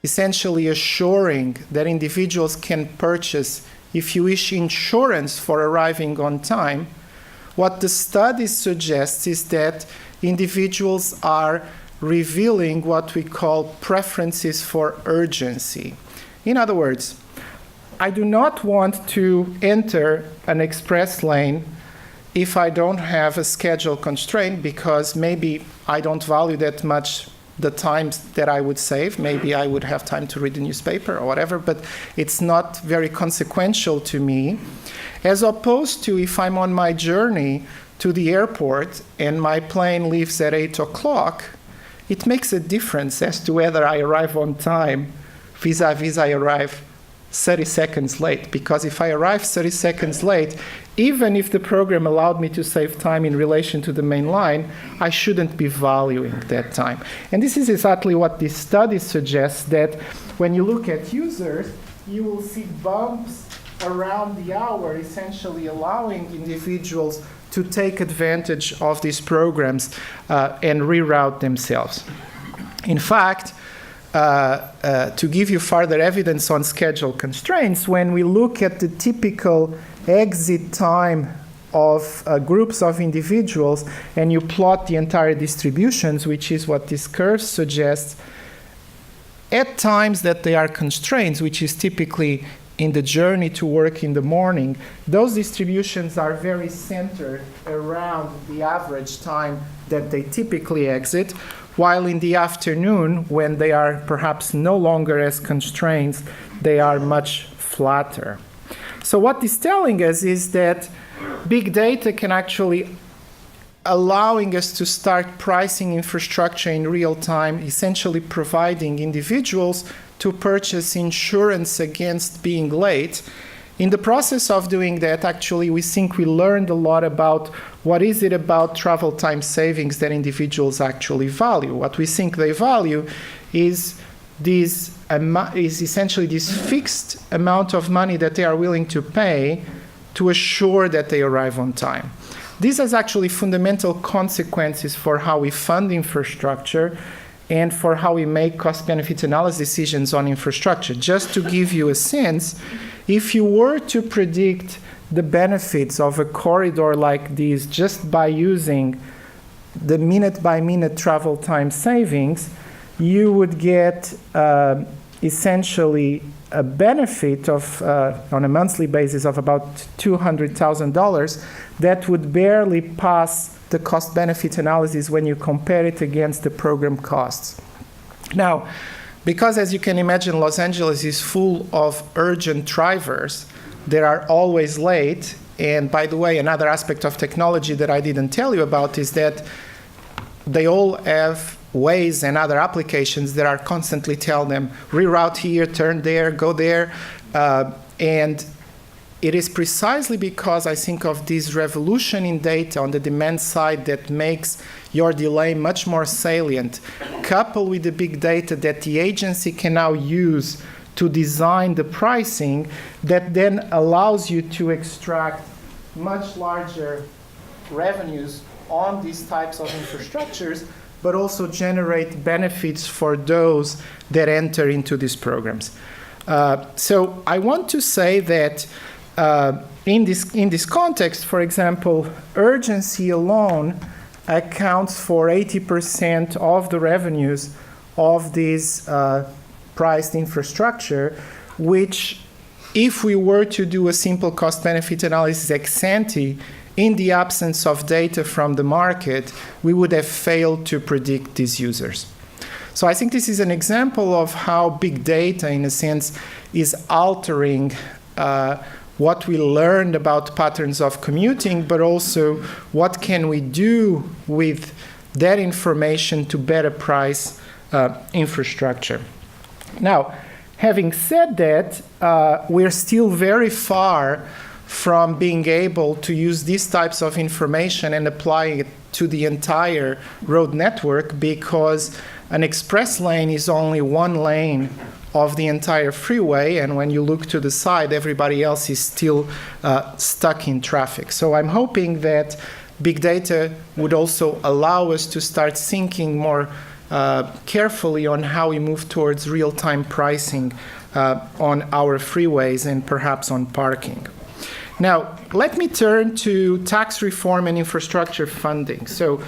Speaker 4: essentially assuring that individuals can purchase, if you wish, insurance for arriving on time, what the study suggests is that individuals are revealing what we call preferences for urgency. In other words, I do not want to enter an express lane if I don't have a schedule constraint, because maybe I don't value that much the times that I would save. Maybe I would have time to read the newspaper or whatever, but it's not very consequential to me. As opposed to if I'm on my journey to the airport and my plane leaves at 8 o'clock, it makes a difference as to whether I arrive on time vis-a-vis I arrive 30 seconds late. Because if I arrive 30 seconds late, even if the program allowed me to save time in relation to the main line, I shouldn't be valuing that time. And this is exactly what this study suggests, that when you look at users, you will see bumps around the hour, essentially allowing individuals to take advantage of these programs and reroute themselves. In fact, to give you further evidence on schedule constraints, when we look at the typical exit time of groups of individuals and you plot the entire distributions, which is what this curve suggests, at times that they are constraints, which is typically in the journey to work in the morning, those distributions are very centered around the average time that they typically exit, while in the afternoon, when they are perhaps no longer as constraints, they are much flatter. So what this is telling us is that big data can actually allowing us to start pricing infrastructure in real time, essentially providing individuals to purchase insurance against being late. In the process of doing that, actually, we think we learned a lot about what is it about travel time savings that individuals actually value. What we think they value is essentially this fixed amount of money that they are willing to pay to assure that they arrive on time. This has actually fundamental consequences for how we fund infrastructure and for how we make cost-benefit analysis decisions on infrastructure. Just to give you a sense, if you were to predict the benefits of a corridor like this just by using the minute-by-minute travel time savings, you would get essentially a benefit of, on a monthly basis, of about $200,000 that would barely pass the cost-benefit analysis when you compare it against the program costs. Now, because as you can imagine, Los Angeles is full of urgent drivers that are always late. And by the way, another aspect of technology that I didn't tell you about is that they all have ways and other applications that are constantly tell them, reroute here, turn there, go there. And it is precisely because I think of this revolution in data on the demand side that makes your delay much more salient, coupled with the big data that the agency can now use to design the pricing, that then allows you to extract much larger revenues on these types of infrastructures, but also generate benefits for those that enter into these programs. So I want to say that in this context, for example, urgency alone accounts for 80% of the revenues of this priced infrastructure, which, if we were to do a simple cost-benefit analysis ex ante, in the absence of data from the market, we would have failed to predict these users. So I think this is an example of how big data, in a sense, is altering what we learned about patterns of commuting, but also what can we do with that information to better price infrastructure. Now, having said that, we're still very far from being able to use these types of information and apply it to the entire road network, because an express lane is only one lane of the entire freeway, and when you look to the side, everybody else is still stuck in traffic. So I'm hoping that big data would also allow us to start thinking more carefully on how we move towards real-time pricing on our freeways and perhaps on parking. Now, let me turn to tax reform and infrastructure funding. So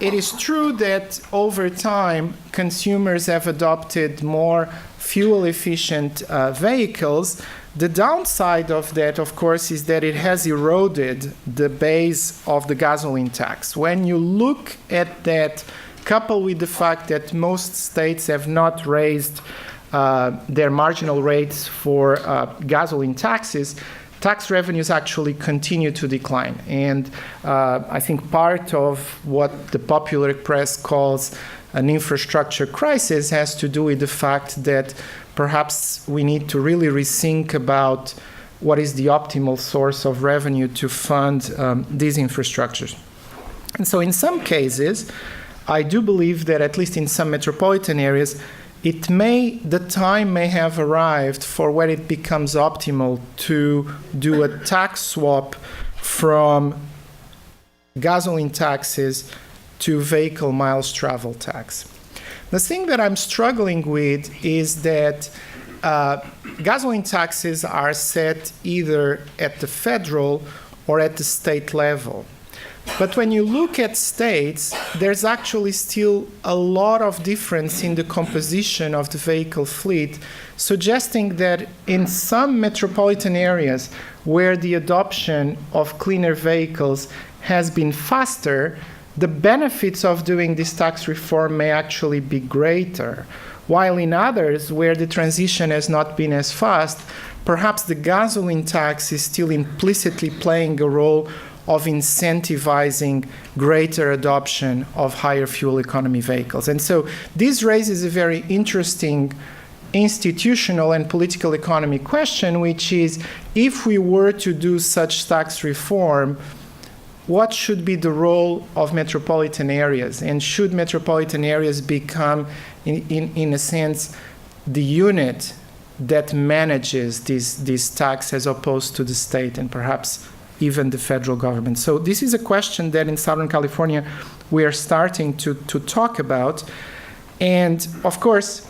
Speaker 4: it is true that over time, consumers have adopted more fuel-efficient vehicles. The downside of that, of course, is that it has eroded the base of the gasoline tax. When you look at that, coupled with the fact that most states have not raised their marginal rates for gasoline taxes, tax revenues actually continue to decline. And I think part of what the popular press calls an infrastructure crisis has to do with the fact that perhaps we need to really rethink about what is the optimal source of revenue to fund these infrastructures. And so in some cases, I do believe that at least in some metropolitan areas, the time may have arrived for when it becomes optimal to do a tax swap from gasoline taxes to vehicle miles travel tax. The thing that I'm struggling with is that gasoline taxes are set either at the federal or at the state level. But when you look at states, there's actually still a lot of difference in the composition of the vehicle fleet, suggesting that in some metropolitan areas where the adoption of cleaner vehicles has been faster, the benefits of doing this tax reform may actually be greater, while in others where the transition has not been as fast, perhaps the gasoline tax is still implicitly playing a role of incentivizing greater adoption of higher fuel economy vehicles. And so this raises a very interesting institutional and political economy question, which is, if we were to do such tax reform, what should be the role of metropolitan areas? And should metropolitan areas become, in a sense, the unit that manages this tax as opposed to the state and perhaps even the federal government? So this is a question that in Southern California we are starting to talk about. And of course,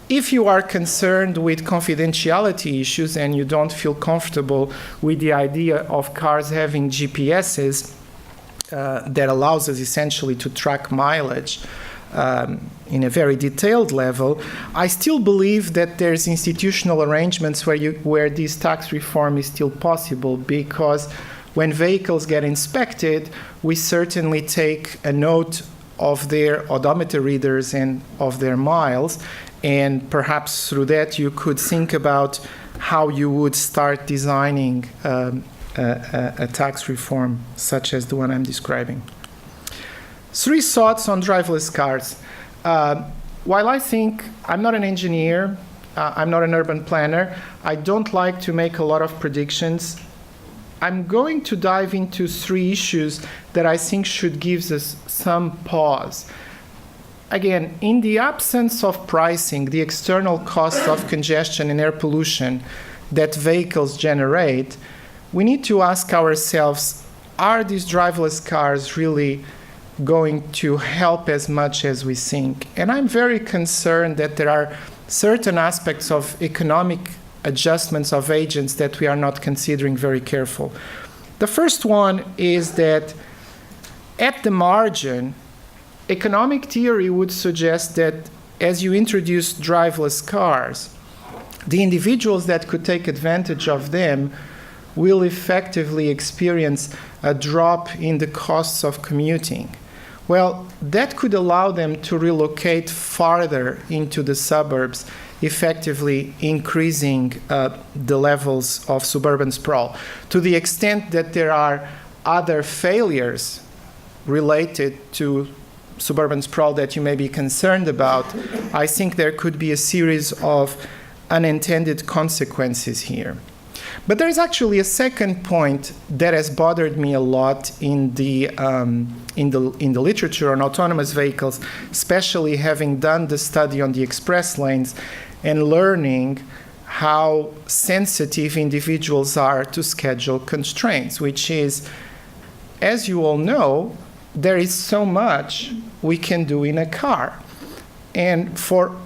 Speaker 4: if you are concerned with confidentiality issues and you don't feel comfortable with the idea of cars having GPSs that allows us essentially to track mileage in a very detailed level, I still believe that there's institutional arrangements where this tax reform is still possible, because when vehicles get inspected, we certainly take a note of their odometer readers and of their miles. And perhaps through that, you could think about how you would start designing a tax reform such as the one I'm describing. 3 thoughts on driverless cars. While I think I'm not an engineer, I'm not an urban planner, I don't like to make a lot of predictions. I'm going to dive into 3 issues that I think should give us some pause. Again, in the absence of pricing, the external costs of congestion and air pollution that vehicles generate, we need to ask ourselves, are these driverless cars really going to help as much as we think? And I'm very concerned that there are certain aspects of economic adjustments of agents that we are not considering very careful. The first one is that at the margin, economic theory would suggest that as you introduce driverless cars, the individuals that could take advantage of them will effectively experience a drop in the costs of commuting. Well, that could allow them to relocate farther into the suburbs, effectively increasing the levels of suburban sprawl. To the extent that there are other failures related to suburban sprawl that you may be concerned about, I think there could be a series of unintended consequences here. But there's actually a second point that has bothered me a lot in the literature on autonomous vehicles, especially having done the study on the express lanes and learning how sensitive individuals are to schedule constraints, which is, as you all know, there is so much we can do in a car. And for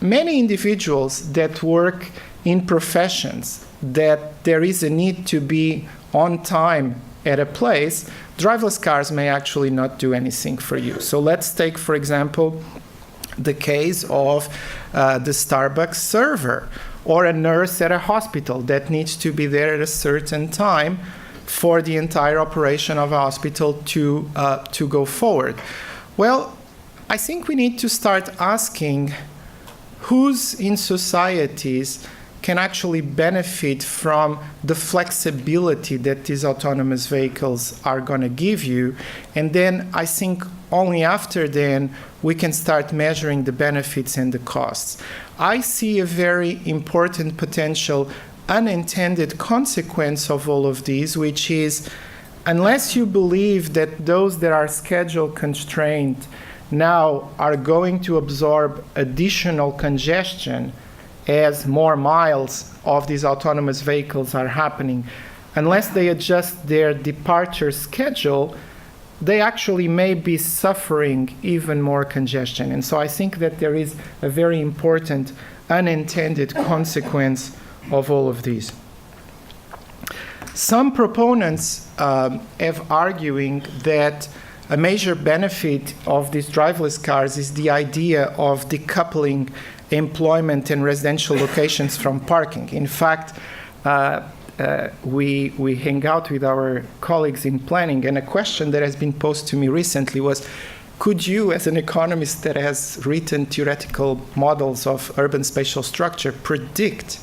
Speaker 4: many individuals that work in professions that there is a need to be on time at a place, driverless cars may actually not do anything for you. So let's take, for example, the case of the Starbucks server or a nurse at a hospital that needs to be there at a certain time for the entire operation of a hospital to go forward. Well, I think we need to start asking who's in societies can actually benefit from the flexibility that these autonomous vehicles are going to give you. And then I think only after then we can start measuring the benefits and the costs. I see a very important potential unintended consequence of all of these, which is unless you believe that those that are schedule constrained now are going to absorb additional congestion as more miles of these autonomous vehicles are happening, unless they adjust their departure schedule, they actually may be suffering even more congestion. And so I think that there is a very important unintended consequence of all of these. Some proponents have arguing that a major benefit of these driverless cars is the idea of decoupling employment and residential locations from parking. In fact, we hang out with our colleagues in planning, and a question that has been posed to me recently was, could you, as an economist that has written theoretical models of urban spatial structure, predict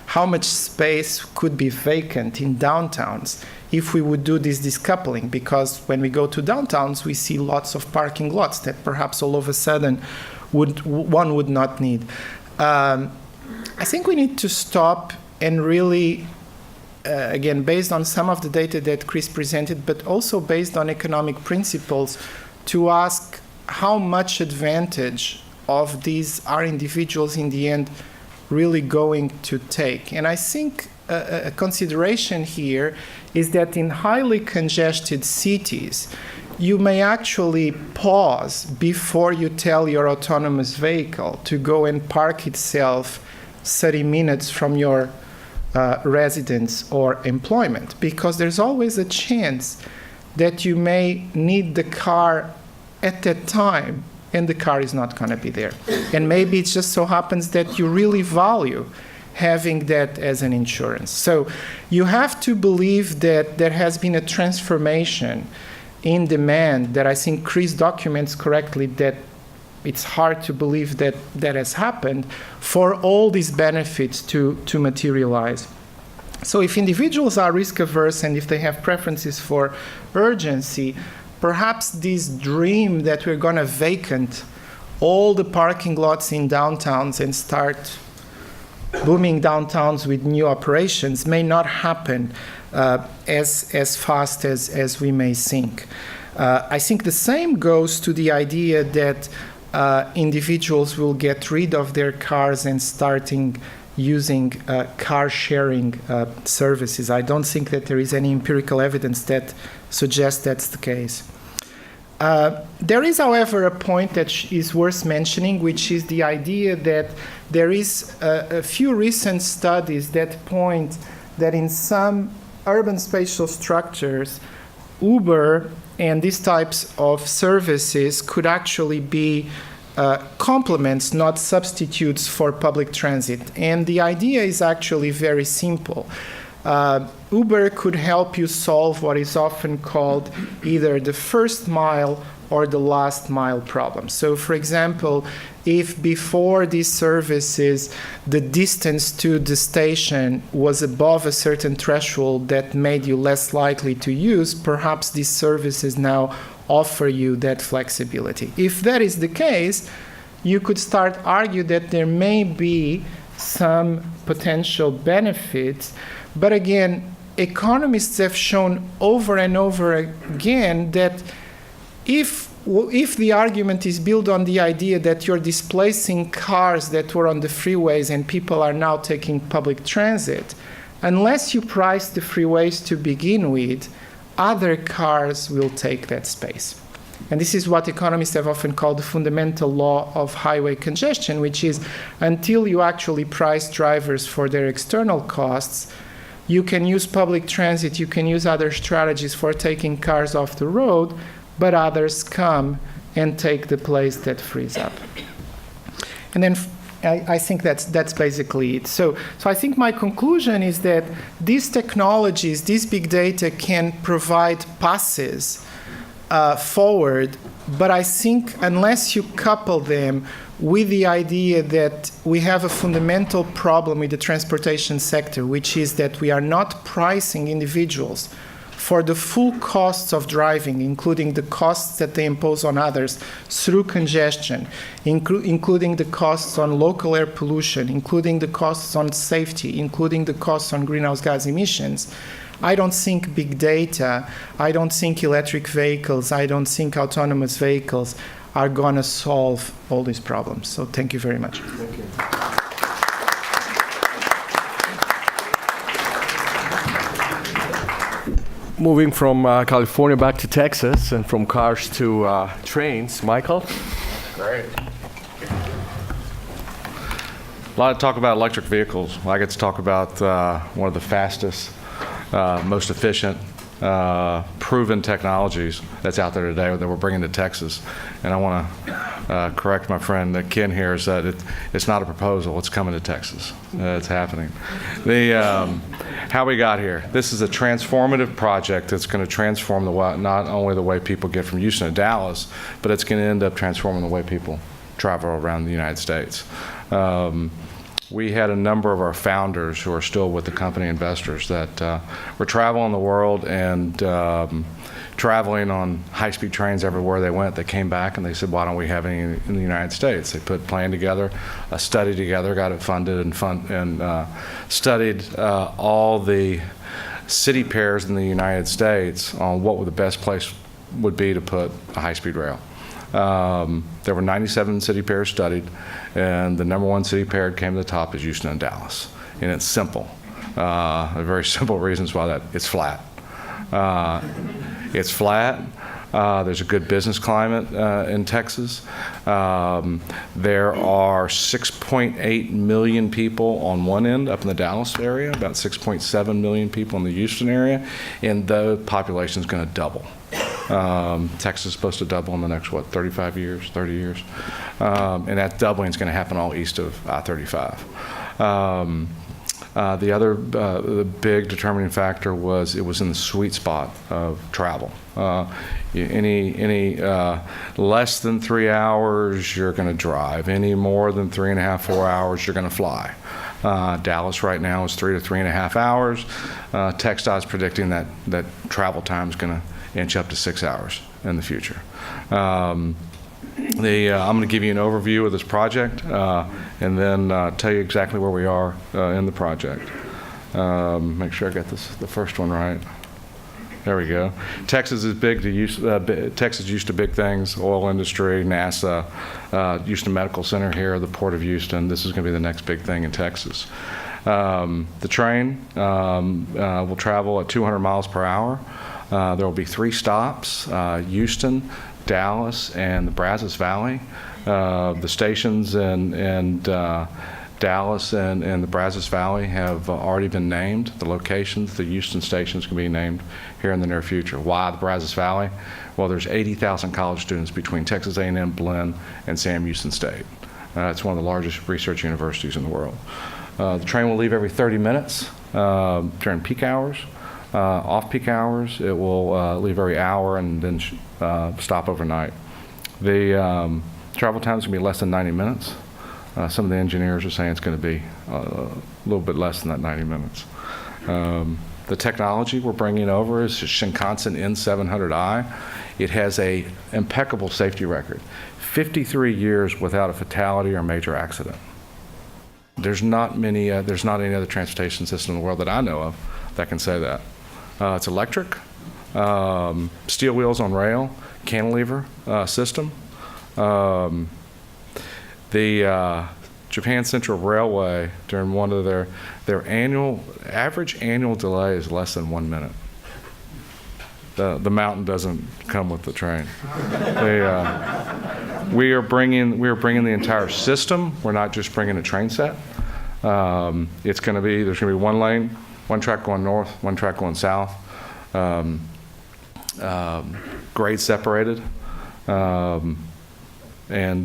Speaker 4: how much space could be vacant in downtowns if we would do this decoupling? Because when we go to downtowns, we see lots of parking lots that perhaps all of a sudden one would not need. I think we need to stop and really, again, based on some of the data that Chris presented, but also based on economic principles, to ask how much advantage of these are individuals in the end really going to take. And I think a consideration here is that in highly congested cities, you may actually pause before you tell your autonomous vehicle to go and park itself 30 minutes from your residence or employment, because there's always a chance that you may need the car at that time and the car is not going to be there. And maybe it just so happens that you really value having that as an insurance. So you have to believe that there has been a transformation in demand that I think Chris documents correctly, that it's hard to believe that that has happened, for all these benefits to materialize. So if individuals are risk averse and if they have preferences for urgency, perhaps this dream that we're going to vacant all the parking lots in downtowns and start booming downtowns with new operations may not happen as fast as we may think. I think the same goes to the idea that individuals will get rid of their cars and starting using car sharing services. I don't think that there is any empirical evidence that suggests that's the case. There is, however, a point that is worth mentioning, which is the idea that there is a few recent studies that point that in some urban spatial structures, Uber and these types of services could actually be complements, not substitutes for public transit. And the idea is actually very simple. Uber could help you solve what is often called either the first mile or the last mile problem. So, for example, if before these services the distance to the station was above a certain threshold that made you less likely to use, perhaps these services now offer you that flexibility. If that is the case, you could start argue that there may be some potential benefits, but again, economists have shown over and over again that if the argument is built on the idea that you're displacing cars that were on the freeways and people are now taking public transit, unless you price the freeways to begin with, other cars will take that space. And this is what economists have often called the fundamental law of highway congestion, which is until you actually price drivers for their external costs, you can use public transit, you can use other strategies for taking cars off the road, but others come and take the place that frees up. And then I think that's basically it. So I think my conclusion is that these technologies, this big data can provide passes forward, but I think unless you couple them with the idea that we have a fundamental problem with the transportation sector, which is that we are not pricing individuals for the full costs of driving, including the costs that they impose on others through congestion, including the costs on local air pollution, including the costs on safety, including the costs on greenhouse gas emissions. I don't think big data, I don't think electric vehicles, I don't think autonomous vehicles are going to solve all these problems. So thank you very much.
Speaker 2: Thank you. Moving from California back to Texas and from cars to trains, Michael?
Speaker 5: Great. A lot of talk about electric vehicles. I get to talk about one of the fastest, most efficient, proven technologies that's out there today that we're bringing to Texas. And I want to correct my friend Ken here, is that it's not a proposal, it's coming to Texas. It's happening. How we got here. This is a transformative project that's going to transform not only the way people get from Houston to Dallas, but it's going to end up transforming the way people travel around the United States. We had a number of our founders who are still with the company, investors, that were traveling the world and traveling on high-speed trains everywhere they went. They came back and they said, why don't we have any in the United States? They put a plan together, a study together, got it funded, and studied all the city pairs in the United States on what the best place would be to put a high-speed rail. There were 97 city pairs studied, and the number one city pair came to the top is Houston and Dallas. And it's simple. Very simple reasons why that. It's flat. It's flat. There's a good business climate in Texas. There are 6.8 million people on one end up in the Dallas area, about 6.7 million people in the Houston area, and the population is going to double. Texas is supposed to double in the next, 35 years, 30 years? And that doubling is going to happen all east of I-35. The big determining factor was it was in the sweet spot of travel. Any less than 3 hours, you're going to drive. Any more than 3.5, 4 hours, you're going to fly. Dallas right now is 3 to 3.5 hours. TxDOT is predicting that travel time is going to inch up to 6 hours in the future. I'm going to give you an overview of this project and then tell you exactly where we are in the project. Make sure I got the first one right. There we go. Texas is big to use. Texas used to big things: oil industry, NASA, Houston Medical Center here, the Port of Houston. This is going to be the next big thing in Texas. The train will travel at 200 miles per hour. There will be 3 stops: Houston, Dallas, and the Brazos Valley. The stations in Dallas and the Brazos Valley have already been named. The locations, the Houston stations can be named here in the near future. Why the Brazos Valley? Well, there's 80,000 college students between Texas A&M, Blinn, and Sam Houston State. It's one of the largest research universities in the world. The train will leave every 30 minutes during peak hours. Off-peak hours, it will leave every hour and then stop overnight. The travel time is going to be less than 90 minutes. Some of the engineers are saying it's going to be a little bit less than that 90 minutes. The technology we're bringing over is Shinkansen N700i. It has an impeccable safety record. 53 years without a fatality or major accident. There's not any other transportation system in the world that I know of that can say that. It's electric, steel wheels on rail, cantilever system. The Japan Central Railway, during one of their average annual delay is less than 1 minute. The mountain doesn't come with the train. We are bringing the entire system. We're not just bringing a train set. There's going to be one lane, one track going north, one track going south. Grades separated. And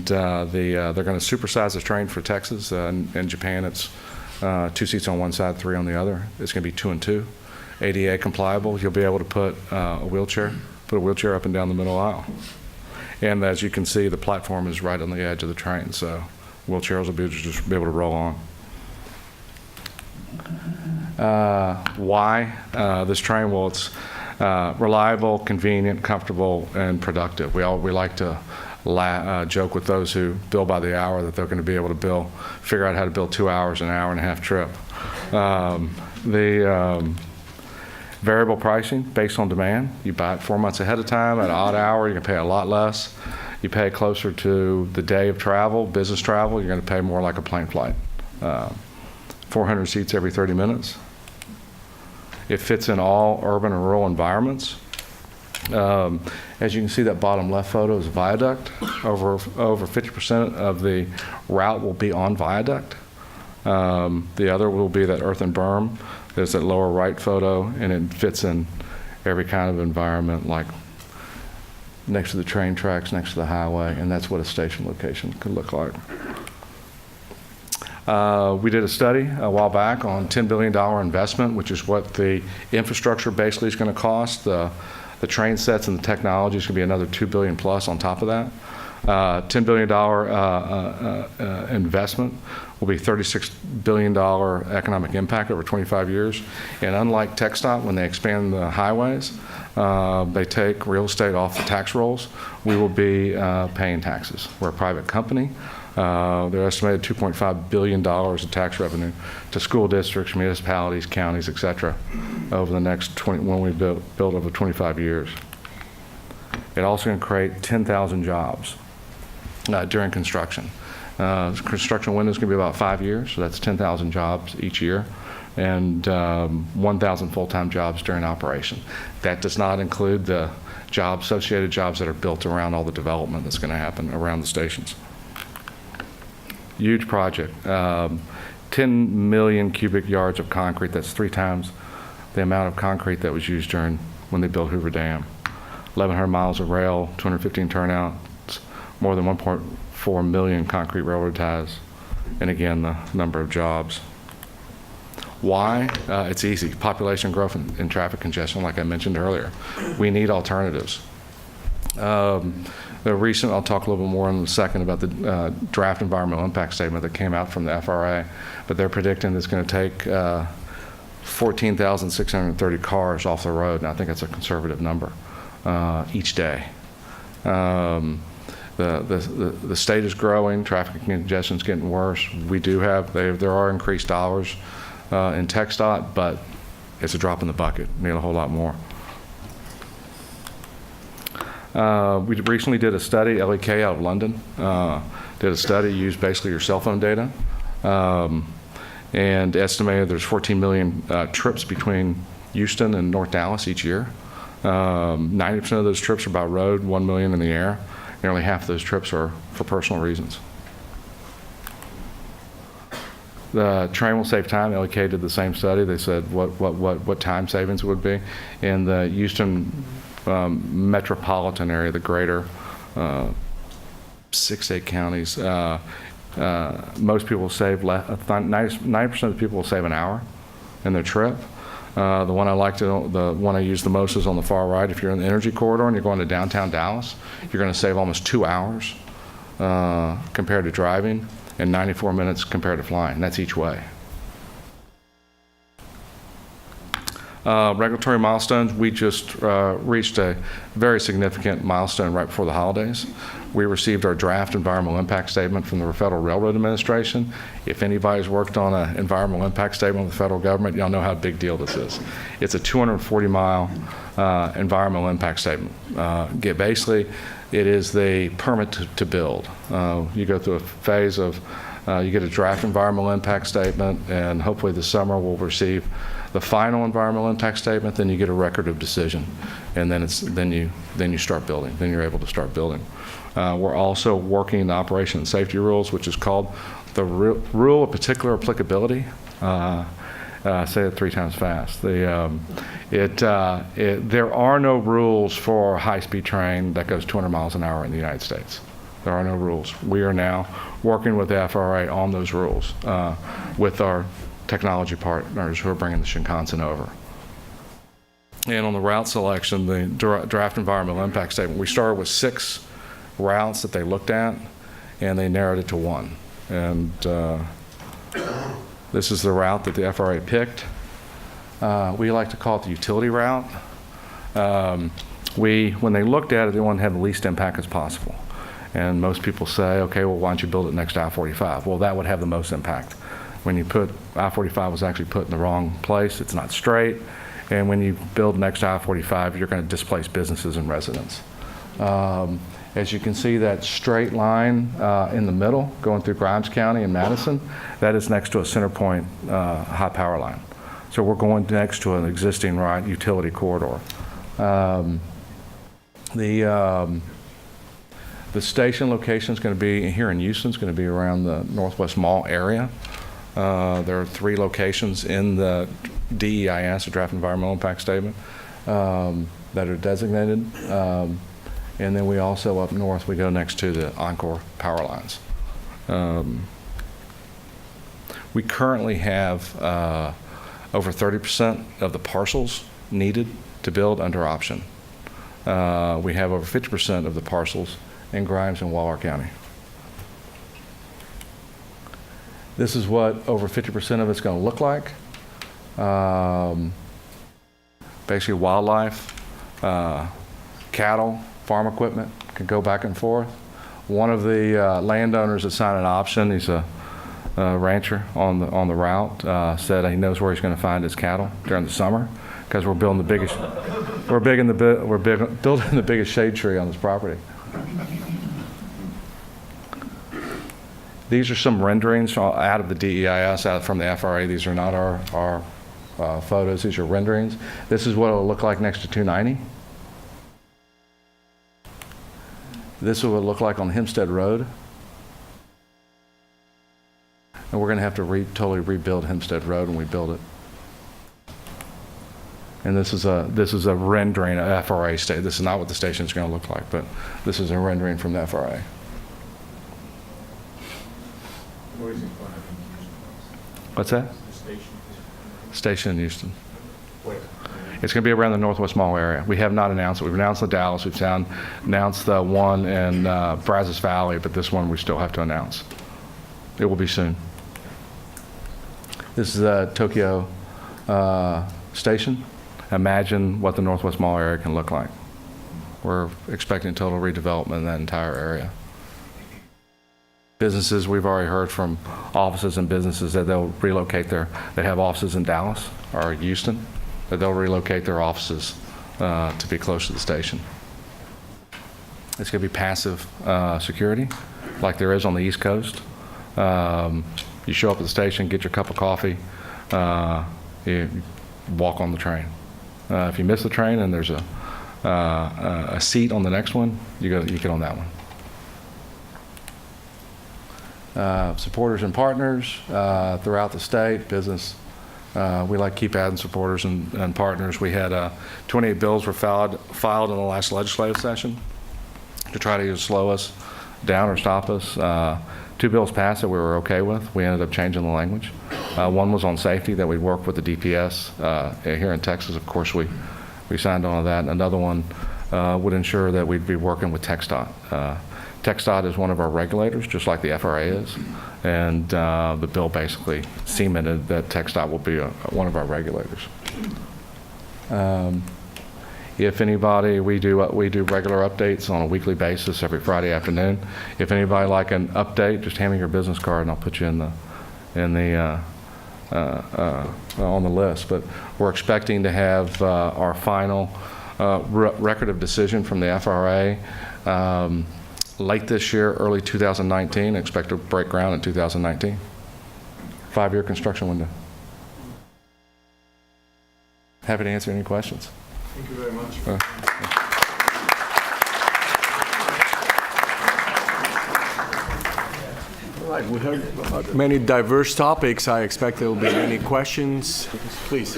Speaker 5: they're going to supersize the train for Texas. In Japan, it's 2 seats on one side, 3 on the other. It's going to be 2 and 2. ADA compliable. You'll be able to put a wheelchair up and down the middle aisle. And as you can see, the platform is right on the edge of the train, so wheelchairs will just be able to roll on. Why this train? Well, it's reliable, convenient, comfortable, and productive. We like to joke with those who bill by the hour that they're going to be able to figure out how to bill 2 hours, an hour and a half trip. The variable pricing based on demand. You buy it 4 months ahead of time at an odd hour, you can pay a lot less. You pay closer to the day of travel, business travel, you're going to pay more like a plane flight. 400 seats every 30 minutes. It fits in all urban and rural environments. As you can see, that bottom left photo is a viaduct. Over 50% of the route will be on viaduct. The other will be that earthen berm. There's that lower right photo, and it fits in every kind of environment, like next to the train tracks, next to the highway, and that's what a station location could look like. We did a study a while back on $10 billion investment, which is what the infrastructure basically is going to cost. The train sets and the technology is going to be another $2 billion plus on top of that. $10 billion investment will be $36 billion economic impact over 25 years. And unlike TxDOT, when they expand the highways, they take real estate off the tax rolls. We will be paying taxes. We're a private company. They're estimated $2.5 billion of tax revenue to school districts, municipalities, counties, et cetera, over the next when we build over 25 years. It also going to create 10,000 jobs during construction. Construction window is going to be about 5 years, so that's 10,000 jobs each year, and 1,000 full-time jobs during operation. That does not include the associated jobs that are built around all the development that's going to happen around the stations. Huge project. 10 million cubic yards of concrete. That's 3 times the amount of concrete that was used when they built Hoover Dam. 1,100 miles of rail, 215 turnouts, more than 1.4 million concrete railroad ties, and again, the number of jobs. Why? It's easy. Population growth and traffic congestion, like I mentioned earlier. We need alternatives. The recent, I'll talk a little bit more in a second about the draft environmental impact statement that came out from the FRA, but they're predicting it's going to take 14,630 cars off the road, and I think that's a conservative number, each day. The state is growing, traffic congestion is getting worse. We do have, there are increased dollars in TxDOT, but it's a drop in the bucket. We need a whole lot more. We recently did a study, LEK out of London, did a study, used basically your cell phone data, and estimated there's 14 million trips between Houston and North Dallas each year. 90% of those trips are by road, 1 million in the air. Nearly half of those trips are for personal reasons. The train will save time. LEK did the same study. They said what time savings would be. In the Houston metropolitan area, the greater 6-8 counties, most people save 90% of the people will save an hour in their trip. The one I use the most is on the far right. If you're in the energy corridor and you're going to downtown Dallas, you're going to save almost 2 hours compared to driving, and 94 minutes compared to flying. That's each way. Regulatory milestones, we just reached a very significant milestone right before the holidays. We received our draft environmental impact statement from the Federal Railroad Administration. If anybody's worked on an environmental impact statement with the federal government, y'all know how big deal this is. It's a 240-mile environmental impact statement. Basically, it is the permit to build. You go through a phase of, you get a draft environmental impact statement, and hopefully this summer we'll receive the final environmental impact statement, then you get a record of decision, and then you start building. Then you're able to start building. We're also working the operation and safety rules, which is called the rule of particular applicability. Say it 3 times fast. There are no rules for a high-speed train that goes 200 miles an hour in the United States. There are no rules. We are now working with the FRA on those rules with our technology partners who are bringing the Shinkansen over. And on the route selection, the draft environmental impact statement, we started with 6 routes that they looked at, and they narrowed it to 1. And this is the route that the FRA picked. We like to call it the utility route. When they looked at it, they wanted to have the least impact as possible. And most people say, okay, well, why don't you build it next to I-45? Well, that would have the most impact. When you put, I-45 was actually put in the wrong place. It's not straight. And when you build next to I-45, you're going to displace businesses and residents. As you can see, that straight line in the middle going through Grimes County and Madison, that is next to a center point high power line. So we're going next to an existing utility corridor. The station location is going to be here in Houston. It's going to be around the Northwest Mall area. There are 3 locations in the DEIS, the Draft Environmental Impact Statement, that are designated. And then we also, up north, we go next to the Encore power lines. We currently have over 30% of the parcels needed to build under option. We have over 50% of the parcels in Grimes and Waller County. This is what over 50% of it's going to look like. Basically wildlife, cattle, farm equipment can go back and forth. One of the landowners that signed an option, he's a rancher on the route, said he knows where he's going to find his cattle during the summer because we're building the biggest, building the biggest shade tree on this property. These are some renderings out of the DEIS, from the FRA. These are not our photos. These are renderings. This is what it'll look like next to 290. This is what it'll look like on Hempstead Road. And we're going to have to totally rebuild Hempstead Road when we build it. And this is a rendering of FRA state. This is not what the station is going to look like, but this is a rendering from the FRA. What's that? station in Houston. It's going to be around the Northwest Mall area. We have not announced it. We've announced the Dallas. We've announced the one in Brazos Valley, but this one we still have to announce. It will be soon. This is the Tokyo station. Imagine what the Northwest Mall area can look like. We're expecting total redevelopment in that entire area. Businesses, we've already heard from offices and businesses that they'll relocate they have offices in Dallas or Houston, that they'll relocate their offices to be close to the station. It's going to be passive security, like there is on the East Coast. You show up at the station, get your cup of coffee, you walk on the train. If you miss the train and there's a seat on the next one, you get on that one. Supporters and partners throughout the state, business. We like to keep adding supporters and partners. We had 28 bills were filed in the last legislative session to try to either slow us down or stop us. 2 bills passed that we were okay with. We ended up changing the language. One was on safety, that we'd work with the DPS here in Texas. Of course, we signed on to that. And another one would ensure that we'd be working with TxDOT. TxDOT is one of our regulators, just like the FRA is. And the bill basically cemented that TxDOT will be one of our regulators. If anybody, we do regular updates on a weekly basis every Friday afternoon. If anybody like an update, just hand me your business card and I'll put you on the list. But we're expecting to have our final record of decision from the FRA late this year, early 2019. Expect to break ground in 2019. 5-year construction window. Happy to answer any questions.
Speaker 2: Thank you very much. All right, we heard about many diverse topics. I expect there will be many questions. Please.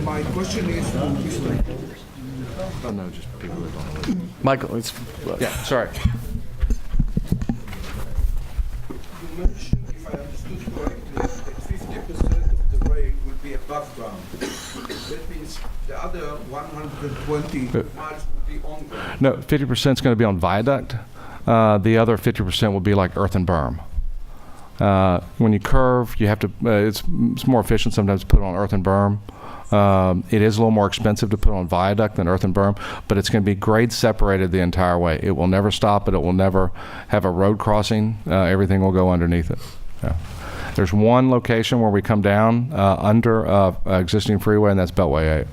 Speaker 6: My question is to Mr.
Speaker 5: Oh, no, just people that don't know.
Speaker 2: Michael, it's...
Speaker 5: Yeah, sorry.
Speaker 6: You mentioned, if I understood correctly, that 50% of the rail will be above ground. That means the other 120 miles will be on ground.
Speaker 5: No, 50% is going to be on viaduct. The other 50% will be like earth and berm. When you curve, you have to. It's more efficient sometimes to put it on earth and berm. It is a little more expensive to put on viaduct than earth and berm, but it's going to be grade separated the entire way. It will never stop, but it will never have a road crossing. Everything will go underneath it. Yeah. There's one location where we come down under existing freeway, and that's Beltway 8.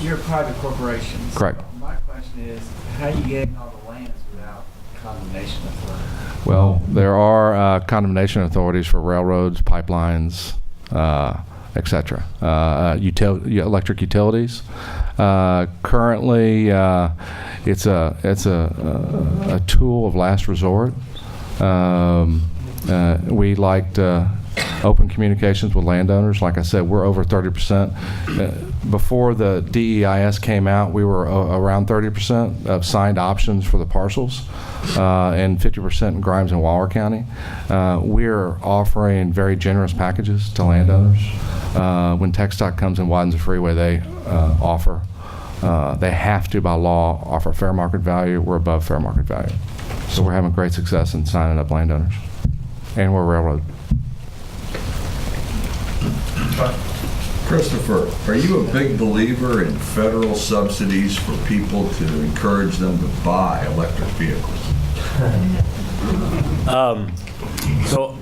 Speaker 7: You're a private corporation. So
Speaker 5: Correct.
Speaker 7: my question is, how are you getting all the lands without condemnation authority?
Speaker 5: Well, there are condemnation authorities for railroads, pipelines, et cetera. Electric utilities. Currently, it's a tool of last resort. We like open communications with landowners. Like I said, we're over 30%. Before the DEIS came out, we were around 30% of signed options for the parcels, and 50% in Grimes and Waller County. We're offering very generous packages to landowners. When TxDOT comes and widens the freeway, they offer, they have to by law offer fair market value. We're above fair market value. So we're having great success in signing up landowners. And we're a railroad.
Speaker 8: Christopher, are you a big believer in federal subsidies for people to encourage them to buy electric vehicles?
Speaker 3: So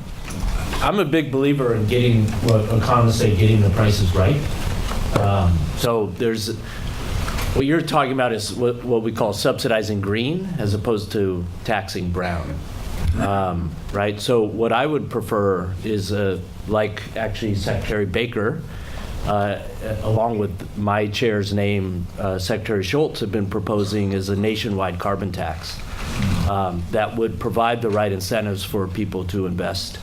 Speaker 3: I'm a big believer in getting, what economists say, getting the prices right. So there's, what you're talking about is what we call subsidizing green as opposed to taxing brown. Right? So what I would prefer is, like actually Secretary Baker, along with my chair's name, Secretary Schultz, have been proposing is a nationwide carbon tax that would provide the right incentives for people to invest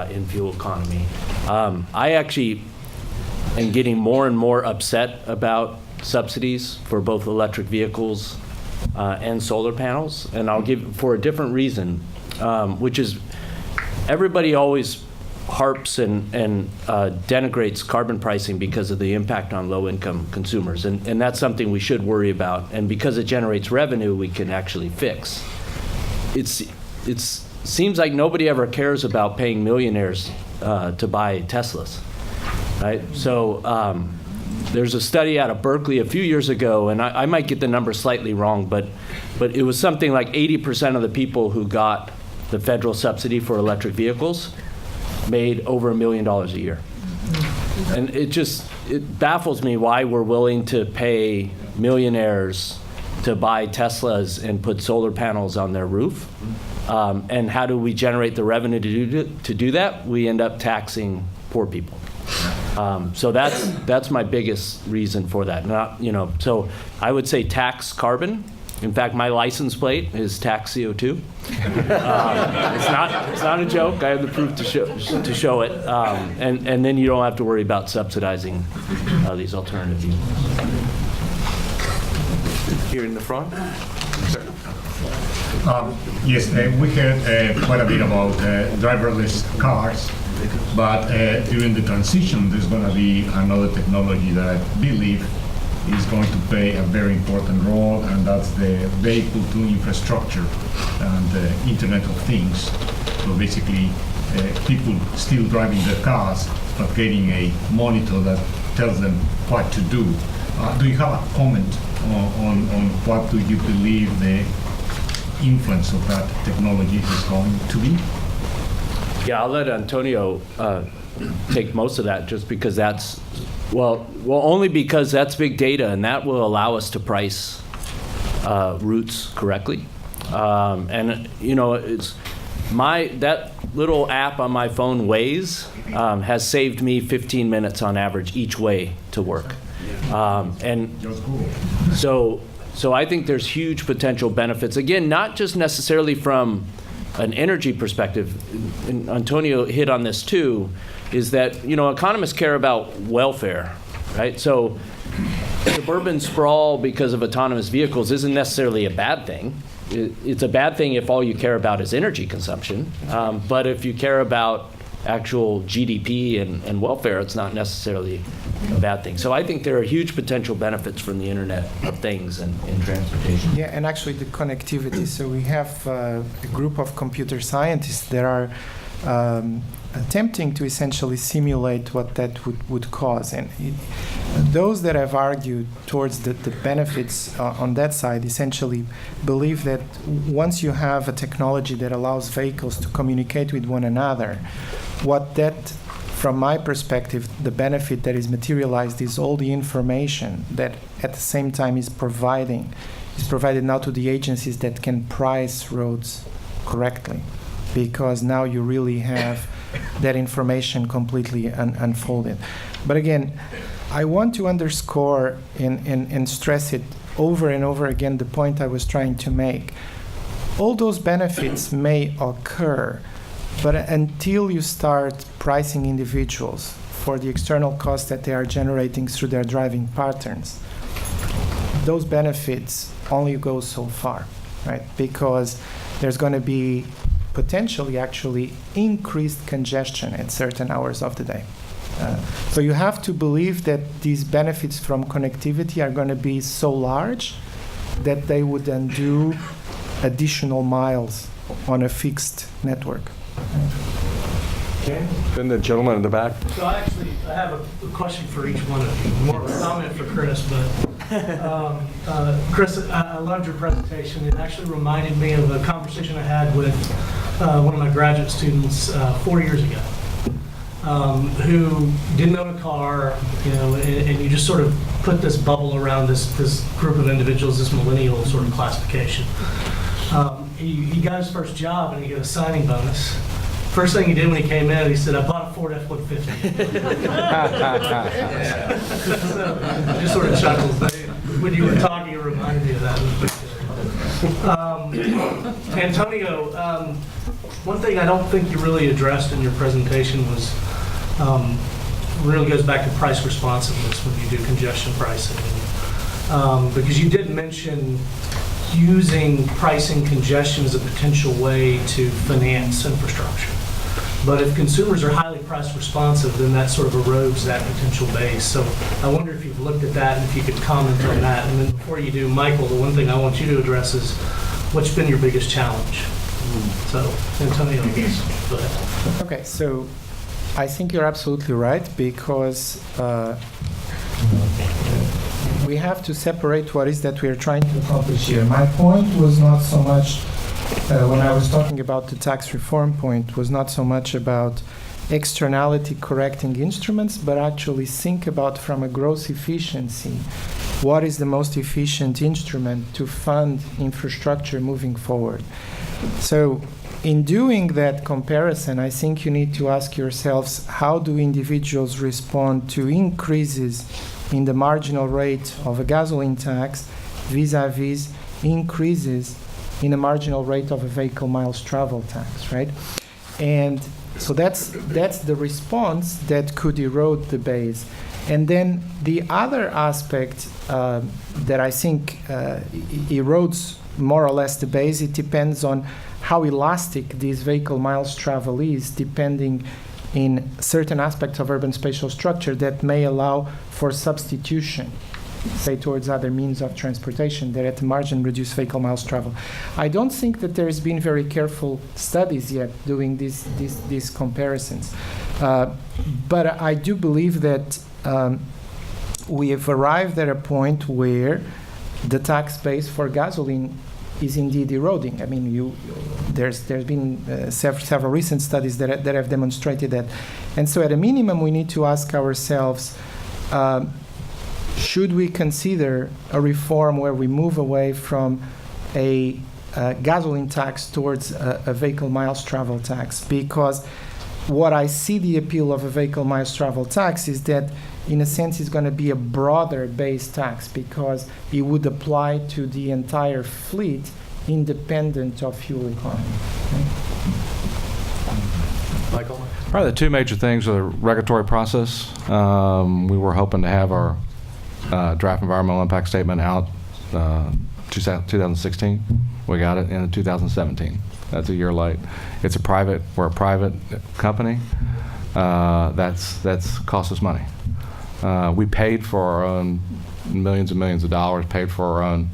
Speaker 3: in fuel economy. I actually am getting more and more upset about subsidies for both electric vehicles and solar panels, and I'll give for a different reason, which is everybody always harps and denigrates carbon pricing because of the impact on low-income consumers, and that's something we should worry about. And because it generates revenue, we can actually fix. It seems like nobody ever cares about paying millionaires to buy Teslas, right? So there's a study out of Berkeley a few years ago, and I might get the number slightly wrong, but it was something like 80% of the people who got the federal subsidy for electric vehicles made over $1 million a year. And it baffles me why we're willing to pay millionaires to buy Teslas and put solar panels on their roof. And how do we generate the revenue to do that? We end up taxing poor people. So that's my biggest reason for that. So I would say tax carbon. In fact, my license plate is tax CO2. It's not a joke. I have the proof to show it. And then you don't have to worry about subsidizing these alternative vehicles.
Speaker 2: Here in the front.
Speaker 9: Yes, we heard quite a bit about driverless cars, but during the transition, there's going to be another technology that I believe is going to play a very important role, and that's the vehicle-to-infrastructure and the Internet of Things. So basically, people still driving their cars, but getting a monitor that tells them what to do. Do you have a comment on what do you believe the influence of that technology is going to be?
Speaker 3: Yeah, I'll let Antonio take most of that, just because that's, only because that's big data, and that will allow us to price routes correctly. And it's that little app on my phone, Waze, has saved me 15 minutes on average each way to work. And so I think there's huge potential benefits. Again, not just necessarily from an energy perspective, and Antonio hit on this too, is that, economists care about welfare, right? So suburban sprawl because of autonomous vehicles isn't necessarily a bad thing. It's a bad thing if all you care about is energy consumption. But if you care about actual GDP and welfare, it's not necessarily a bad thing. So I think there are huge potential benefits from the Internet of Things and transportation.
Speaker 4: Yeah, and actually the connectivity. So we have a group of computer scientists that are attempting to essentially simulate what that would cause. And those that have argued towards the benefits on that side essentially believe that once you have a technology that allows vehicles to communicate with one another, from my perspective, the benefit that is materialized is all the information that at the same time is provided now to the agencies that can price roads correctly, because now you really have that information completely unfolded. But again, I want to underscore and stress it over and over again, the point I was trying to make. All those benefits may occur, but until you start pricing individuals for the external costs that they are generating through their driving patterns, those benefits only go so far, right? Because there's going to be potentially actually increased congestion at certain hours of the day. So you have to believe that these benefits from connectivity are going to be so large that they would undo additional miles on a fixed network.
Speaker 2: Okay. Then the gentleman in the back.
Speaker 1: So I have a question for each one of you, more of a comment for Chris, but Chris, I loved your presentation. It actually reminded me of a conversation I had with one of my graduate students 4 years ago, who didn't own a car, and you just sort of put this bubble around this group of individuals, this millennial sort of classification. He got his first job and he got a signing bonus. First thing he did when he came in, he said, "I bought a Ford F-150." So I just sort of chuckled. But when you were talking, it reminded me of that. Antonio, one thing I don't think you really addressed in your presentation was really goes back to price responsiveness when you do congestion pricing. Because you did mention using pricing congestion as a potential way to finance infrastructure. But if consumers are highly price responsive, then that sort of erodes that potential base. So I wonder if you've looked at that and if you could comment on that. And then before you do, Michael, the one thing I want you to address is what's been your biggest challenge? So, Antonio, go ahead.
Speaker 4: Okay, so I think you're absolutely right, because we have to separate what is that we are trying to accomplish here. My point was not so much, when I was talking about the tax reform point, was not so much about externality correcting instruments, but actually think about from a gross efficiency, what is the most efficient instrument to fund infrastructure moving forward. So in doing that comparison, I think you need to ask yourselves, how do individuals respond to increases in the marginal rate of a gasoline tax vis-a-vis increases in the marginal rate of a vehicle miles travel tax, right? And so that's the response that could erode the base. And then the other aspect that I think erodes more or less the base, it depends on how elastic these vehicle miles travel is, depending in certain aspects of urban spatial structure that may allow for substitution, say towards other means of transportation that at the margin reduce vehicle miles travel. I don't think that there's been very careful studies yet doing these comparisons. But I do believe that we have arrived at a point where the tax base for gasoline is indeed eroding. I mean, there's been several recent studies that have demonstrated that. And so at a minimum, we need to ask ourselves, should we consider a reform where we move away from a gasoline tax towards a vehicle miles travel tax? Because what I see the appeal of a vehicle miles travel tax is that, in a sense, it's going to be a broader base tax because it would apply to the entire fleet independent of fuel economy. Okay?
Speaker 1: Michael?
Speaker 5: Probably the two major things are the regulatory process. We were hoping to have our draft environmental impact statement out 2016. We got it in 2017. That's a year late. We're a private company. That's cost us money. We paid for our own millions and millions of dollars, paid for our own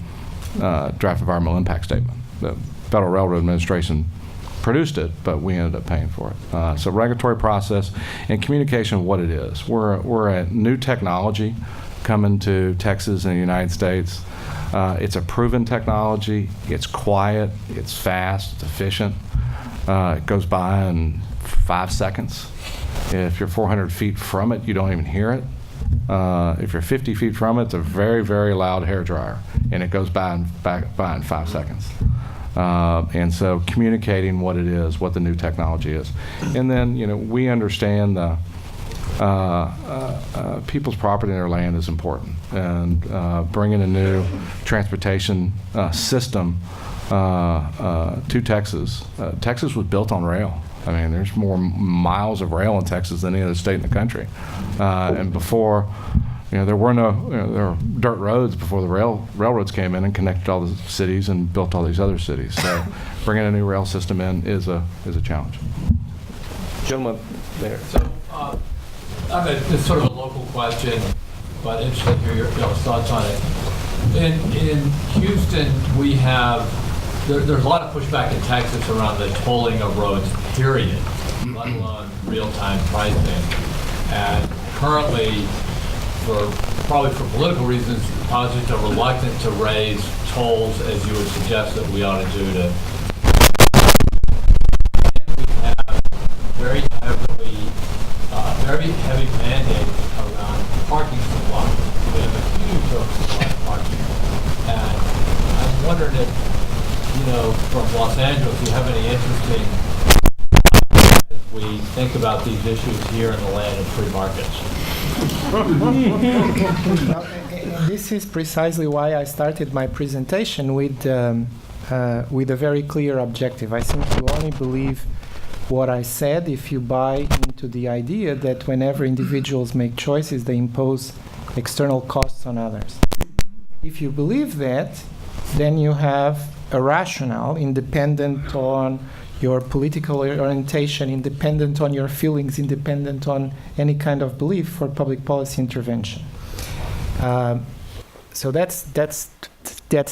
Speaker 5: draft environmental impact statement. The Federal Railroad Administration produced it, but we ended up paying for it. So regulatory process and communication of what it is. We're a new technology coming to Texas and the United States. It's a proven technology. It's quiet. It's fast. It's efficient. It goes by in 5 seconds. If you're 400 feet from it, you don't even hear it. If you're 50 feet from it, it's a very, very loud hairdryer, and it goes by in 5 seconds. And so communicating what it is, what the new technology is. And then, we understand the people's property and their land is important. And bringing a new transportation system to Texas. Texas was built on rail. I mean, there's more miles of rail in Texas than any other state in the country. And before, there were there were dirt roads before the railroads came in and connected all the cities and built all these other cities. So bringing a new rail system in is a challenge.
Speaker 2: Gentleman there.
Speaker 10: So, it's sort of a local question, but interested to hear your thoughts on it. In Houston, we have there's a lot of pushback in Texas around the tolling of roads, period, let alone real-time pricing. And currently, probably for political reasons, politicians are reluctant to raise tolls as you would suggest that we ought to do to. And we have very heavy mandates around parking supply. We have a huge oversupply of parking. And I'm wondering if, from Los Angeles, you have any interesting as we think about these issues here in the land of free markets?
Speaker 4: This is precisely why I started my presentation with a very clear objective. I think you only believe what I said if you buy into the idea that whenever individuals make choices, they impose external costs on others. If you believe that, then you have a rationale independent on your political orientation, independent on your feelings, independent on any kind of belief for public policy intervention. So that's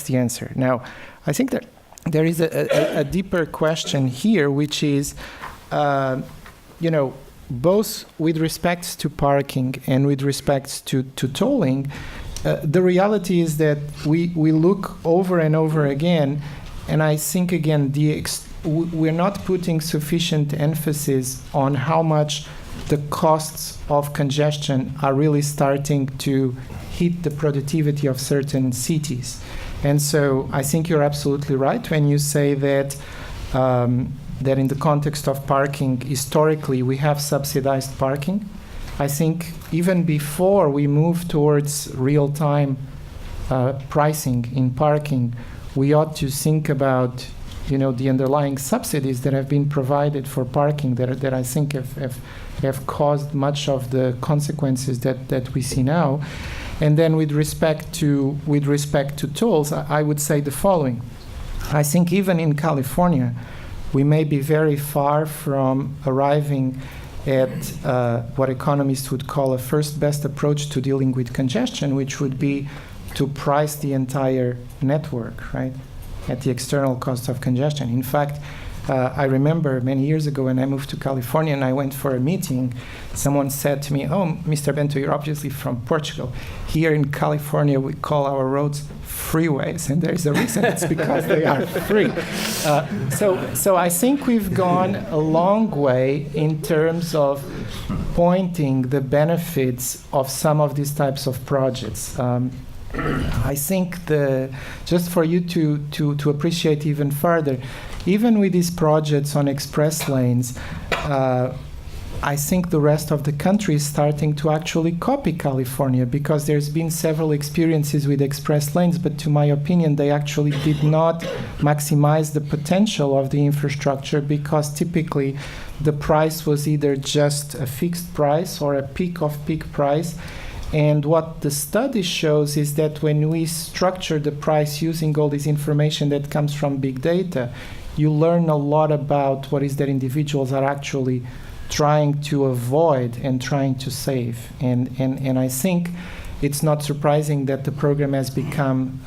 Speaker 4: the answer. Now, I think that there is a deeper question here, which is, both with respect to parking and with respect to tolling, the reality is that we look over and over again, and I think, again, we're not putting sufficient emphasis on how much the costs of congestion are really starting to hit the productivity of certain cities. And so I think you're absolutely right when you say that that in the context of parking, historically, we have subsidized parking. I think even before we move towards real-time pricing in parking, we ought to think about, the underlying subsidies that have been provided for parking that I think have caused much of the consequences that we see now. And then with respect to tolls, I would say the following. I think even in California, we may be very far from arriving at what economists would call a first best approach to dealing with congestion, which would be to price the entire network, right, at the external cost of congestion. In fact, I remember many years ago when I moved to California and I went for a meeting, someone said to me, "Oh, Mr. Bento, you're obviously from Portugal. Here in California, we call our roads freeways, and there's a reason. It's because they are free." So I think we've gone a long way in terms of pointing the benefits of some of these types of projects. I think just for you to appreciate even further, even with these projects on express lanes, I think the rest of the country is starting to actually copy California, because there's been several experiences with express lanes, but to my opinion, they actually did not maximize the potential of the infrastructure, because typically the price was either just a fixed price or a peak of peak price. And what the study shows is that when we structure the price using all this information that comes from big data, you learn a lot about what is that individuals are actually trying to avoid and trying to save. And I think it's not surprising that the program has become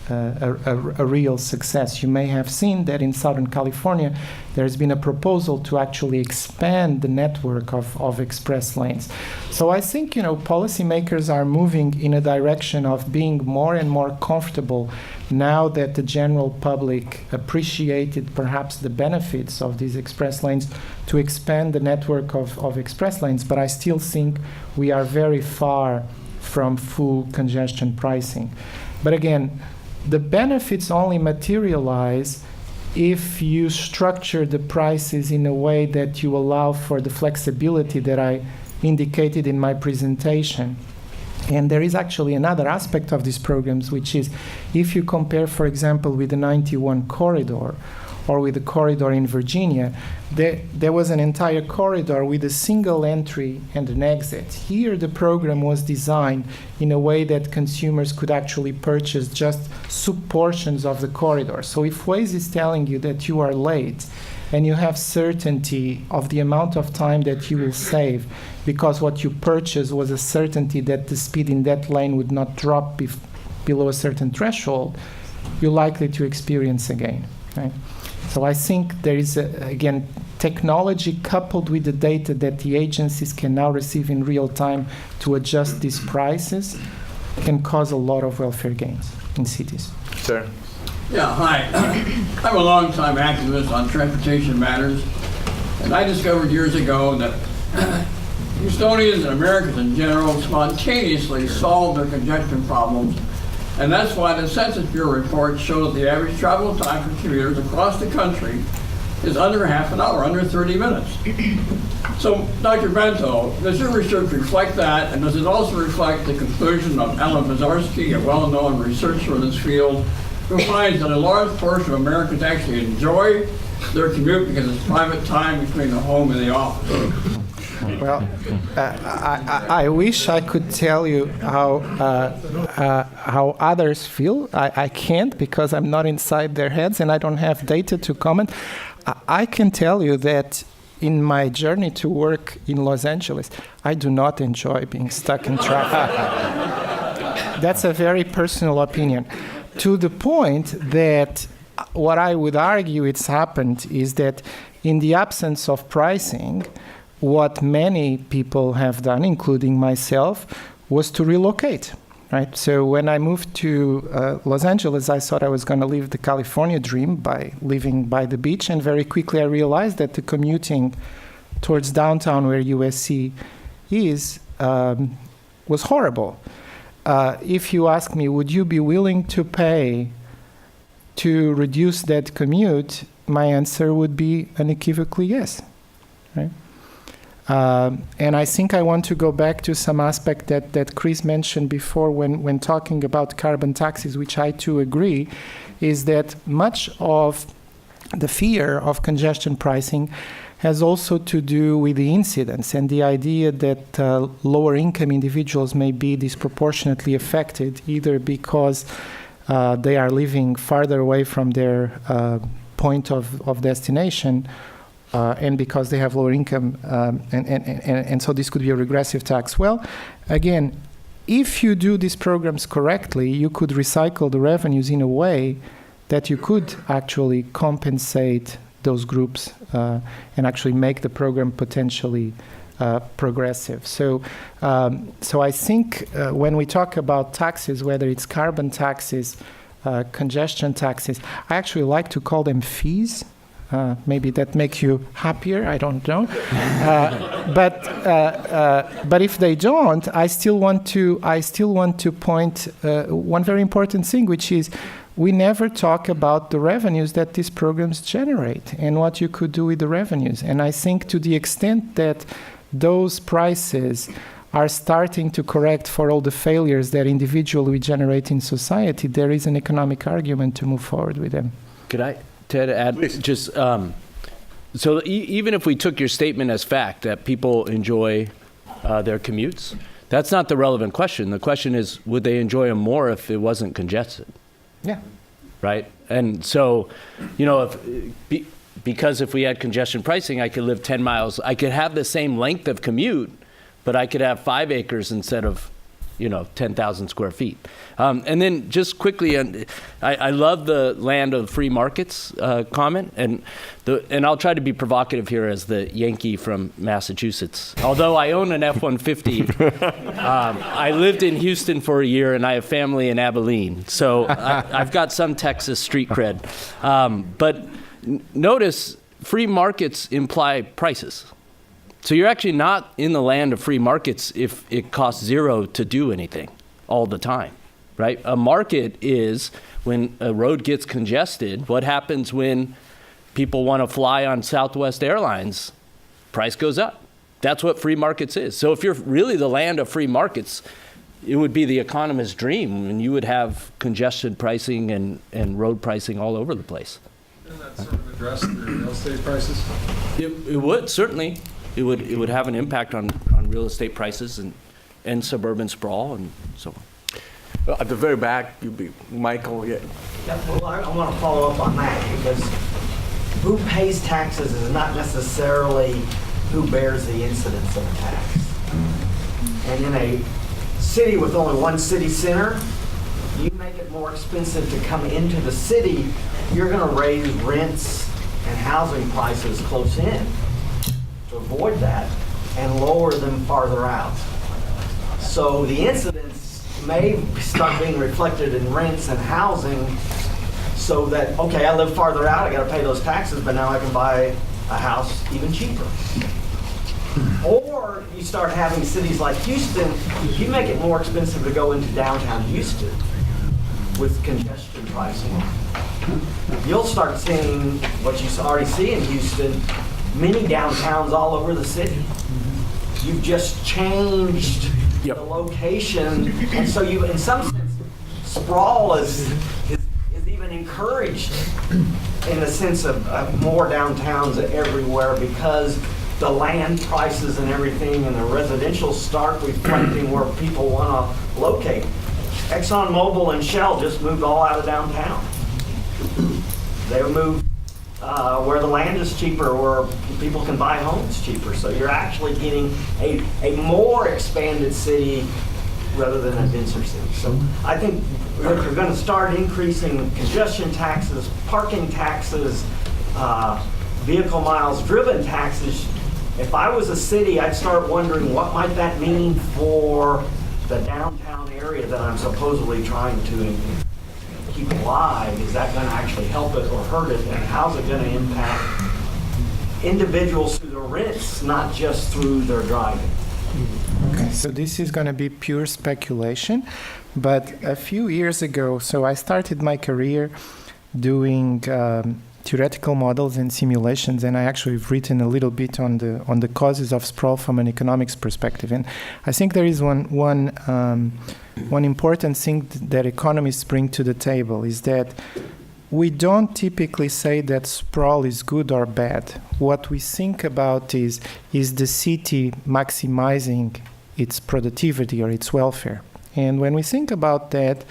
Speaker 4: a real success. You may have seen that in Southern California, there's been a proposal to actually expand the network of express lanes. So I think, policymakers are moving in a direction of being more and more comfortable now that the general public appreciated perhaps the benefits of these express lanes, to expand the network of express lanes. But I still think we are very far from full congestion pricing. But again, the benefits only materialize if you structure the prices in a way that you allow for the flexibility that I indicated in my presentation. And there is actually another aspect of these programs, which is if you compare, for example, with the 91 corridor or with the corridor in Virginia, there was an entire corridor with a single entry and an exit. Here, the program was designed in a way that consumers could actually purchase just sub-portions of the corridor. So if Waze is telling you that you are late, and you have certainty of the amount of time that you will save, because what you purchased was a certainty that the speed in that lane would not drop below a certain threshold, you're likely to experience a gain, right? So I think there is, again, technology coupled with the data that the agencies can now receive in real time to adjust these prices can cause a lot of welfare gains in cities.
Speaker 2: Sir?
Speaker 11: Yeah, hi. I'm a long-time activist on transportation matters, and I discovered years ago that Houstonians and Americans in general spontaneously solve their congestion problems, and that's why the Census Bureau reports show that the average travel time for commuters across the country is under half an hour, under 30 minutes. So, Dr. Bento, does your research reflect that, and does it also reflect the conclusion of Alan Bazarski, a well-known researcher in this field, who finds that a large portion of Americans actually enjoy their commute because it's private time between the home and the office?
Speaker 4: Well, I wish I could tell you how others feel. I can't, because I'm not inside their heads and I don't have data to comment. I can tell you that in my journey to work in Los Angeles, I do not enjoy being stuck in traffic. That's a very personal opinion. To the point that what I would argue it's happened is that in the absence of pricing, what many people have done, including myself, was to relocate. Right? So when I moved to Los Angeles, I thought I was going to live the California dream by living by the beach, and very quickly I realized that the commuting towards downtown where USC is was horrible. If you ask me, would you be willing to pay to reduce that commute, my answer would be unequivocally yes. Right? And I think I want to go back to some aspect that Chris mentioned before when talking about carbon taxes, which I too agree, is that much of the fear of congestion pricing has also to do with the incidence and the idea that lower income individuals may be disproportionately affected, either because they are living farther away from their point of destination, and because they have lower income, and so this could be a regressive tax. Well, again, if you do these programs correctly, you could recycle the revenues in a way that you could actually compensate those groups and actually make the program potentially progressive. So I think when we talk about taxes, whether it's carbon taxes, congestion taxes, I actually like to call them fees. Maybe that makes you happier, I don't know. But if they don't, I still want to point one very important thing, which is we never talk about the revenues that these programs generate and what you could do with the revenues. And I think to the extent that those prices are starting to correct for all the failures that individually we generate in society, there is an economic argument to move forward with them.
Speaker 3: Could I, Ted, add just, so even if we took your statement as fact that people enjoy their commutes, that's not the relevant question. The question is, would they enjoy them more if it wasn't congested?
Speaker 4: Yeah.
Speaker 3: Right? And so, you know, because if we had congestion pricing, I could live 10 miles. I could have the same length of commute, but I could have 5 acres instead of, 10,000 square feet. And then just quickly, I love the land of free markets comment, and I'll try to be provocative here as the Yankee from Massachusetts. Although I own an F-150, I lived in Houston for a year, and I have family in Abilene, so I've got some Texas street cred. But notice, free markets imply prices. So you're actually not in the land of free markets if it costs zero to do anything all the time, right? A market is when a road gets congested. What happens when people want to fly on Southwest Airlines? Price goes up. That's what free markets is. So if you're really the land of free markets, it would be the economist's dream, and you would have congestion pricing and road pricing all over the place.
Speaker 12: Doesn't that sort of address the real estate prices?
Speaker 3: It would, certainly. It would have an impact on real estate prices and suburban sprawl and so on.
Speaker 2: Well, at the very back, you'll be Michael. Yeah.
Speaker 13: Well, I want to follow up on that, because who pays taxes is not necessarily who bears the incidence of a tax. And in a city with only one city center, you make it more expensive to come into the city, you're going to raise rents and housing prices close in to avoid that and lower them farther out. So the incidence may start being reflected in rents and housing, so that, okay, I live farther out, I got to pay those taxes, but now I can buy a house even cheaper. Or you start having cities like Houston, you make it more expensive to go into downtown Houston with congestion pricing. You'll start seeing what you already see in Houston, many downtowns all over the city. You've just changed the location, and so you, in some sense, sprawl is even encouraged in the sense of more downtowns everywhere, because the land prices and everything and the residential start reflecting where people want to locate. ExxonMobil and Shell just moved all out of downtown. They moved where the land is cheaper, where people can buy homes cheaper. So you're actually getting a more expanded city rather than a denser city. So I think if you're going to start increasing congestion taxes, parking taxes, vehicle miles driven taxes, if I was a city, I'd start wondering what might that mean for the downtown area that I'm supposedly trying to keep alive. Is that going to actually help it or hurt it? And how's it going to impact individuals through their rents, not just through their driving?
Speaker 4: Okay, so this is going to be pure speculation, but a few years ago, so I started my career doing theoretical models and simulations, and I actually have written a little bit on the causes of sprawl from an economics perspective. And I think there is one important thing that economists bring to the table is that we don't typically say that sprawl is good or bad. What we think about is the city maximizing its productivity or its welfare. And when we think about that,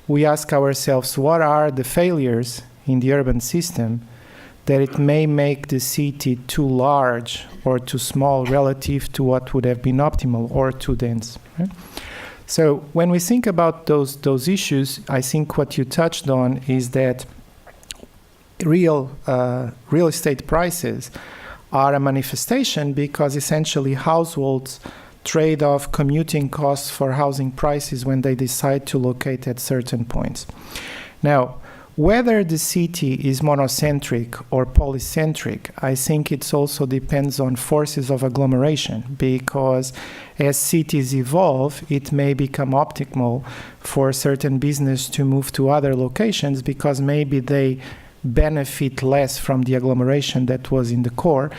Speaker 4: we ask ourselves, what are the failures in the urban system that it may make the city too large or too small relative to what would have been optimal or too dense, right? So when we think about those issues, I think what you touched on is that real estate prices are a manifestation because essentially households trade off commuting costs for housing prices when they decide to locate at certain points. Now, whether the city is monocentric or polycentric, I think it also depends on forces of agglomeration, because as cities evolve, it may become optimal for certain business to move to other locations because maybe they benefit less from the agglomeration that was in the core.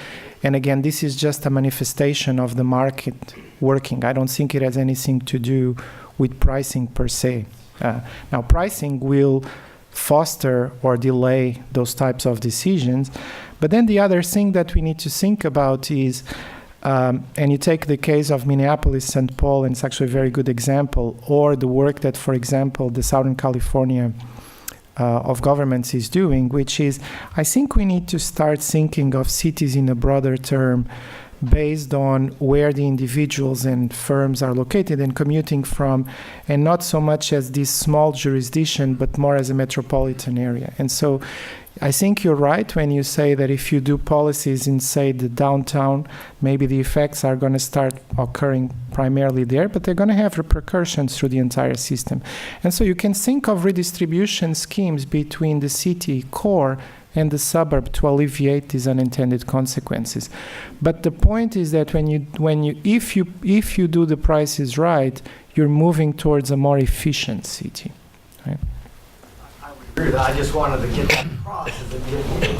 Speaker 4: And again, this is just a manifestation of the market working. I don't think it has anything to do with pricing per se. Now, pricing will foster or delay those types of decisions. But then the other thing that we need to think about is, and you take the case of Minneapolis, St. Paul, and it's actually a very good example, or the work that, for example, the Southern California of governments is doing, which is, I think we need to start thinking of cities in a broader term based on where the individuals and firms are located and commuting from, and not so much as this small jurisdiction, but more as a metropolitan area. And so I think you're right when you say that if you do policies in, say, the downtown, maybe the effects are going to start occurring primarily there, but they're going to have repercussions through the entire system. And so you can think of redistribution schemes between the city core and the suburb to alleviate these unintended consequences. But the point is that if you do the prices right, you're moving towards a more efficient city, right?
Speaker 13: I just wanted to get that across, is that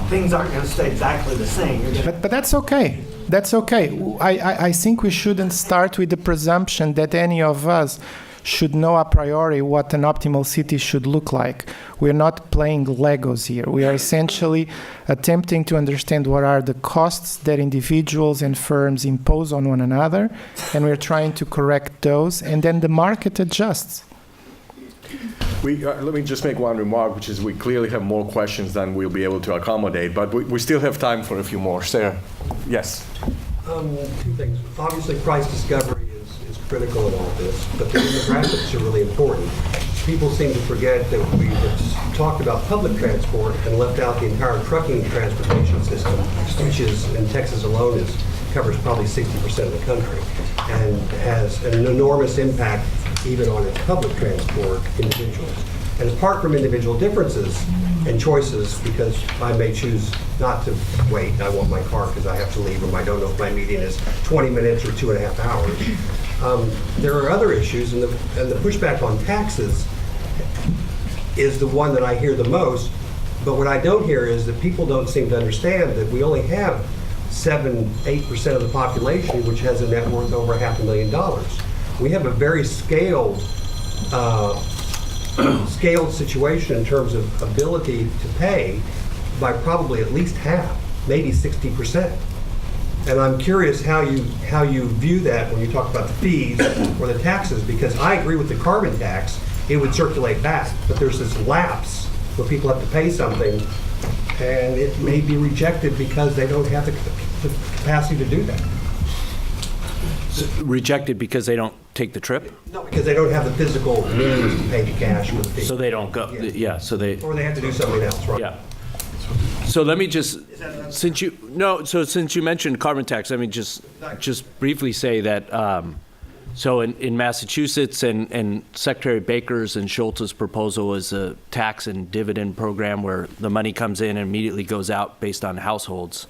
Speaker 13: things aren't going to stay exactly the same.
Speaker 4: But that's okay. That's okay. I think we shouldn't start with the presumption that any of us should know a priori what an optimal city should look like. We're not playing Legos here. We are essentially attempting to understand what are the costs that individuals and firms impose on one another, and we're trying to correct those, and then the market adjusts.
Speaker 2: Let me just make one remark, which is we clearly have more questions than we'll be able to accommodate, but we still have time for a few more. Sarah, yes?
Speaker 14: Two things. Obviously, price discovery is critical in all this, but the demographics are really important. People seem to forget that we have talked about public transport and left out the entire trucking transportation system, which is, in Texas alone, covers probably 60% of the country and has an enormous impact even on its public transport individuals. And apart from individual differences and choices, because I may choose not to wait, I want my car because I have to leave, or I don't know if my meeting is 20 minutes or 2.5 hours. There are other issues, and the pushback on taxes is the one that I hear the most, but what I don't hear is that people don't seem to understand that we only have 7-8% of the population which has a net worth over $500,000. We have a very scaled situation in terms of ability to pay by probably at least half, maybe 60%. And I'm curious how you view that when you talk about the fees or the taxes, because I agree with the carbon tax, it would circulate back, but there's this lapse where people have to pay something and it may be rejected because they don't have the capacity to do that.
Speaker 3: Rejected because they don't take the trip?
Speaker 14: No, because they don't have the physical means to pay the cash with the fee.
Speaker 3: So they don't go, yeah, so they,
Speaker 14: Or they have to do something else, right?
Speaker 3: yeah. So let me just, since you mentioned carbon tax, let me just briefly say that, so in Massachusetts and Secretary Baker's and Schultz's proposal is a tax and dividend program where the money comes in and immediately goes out based on households.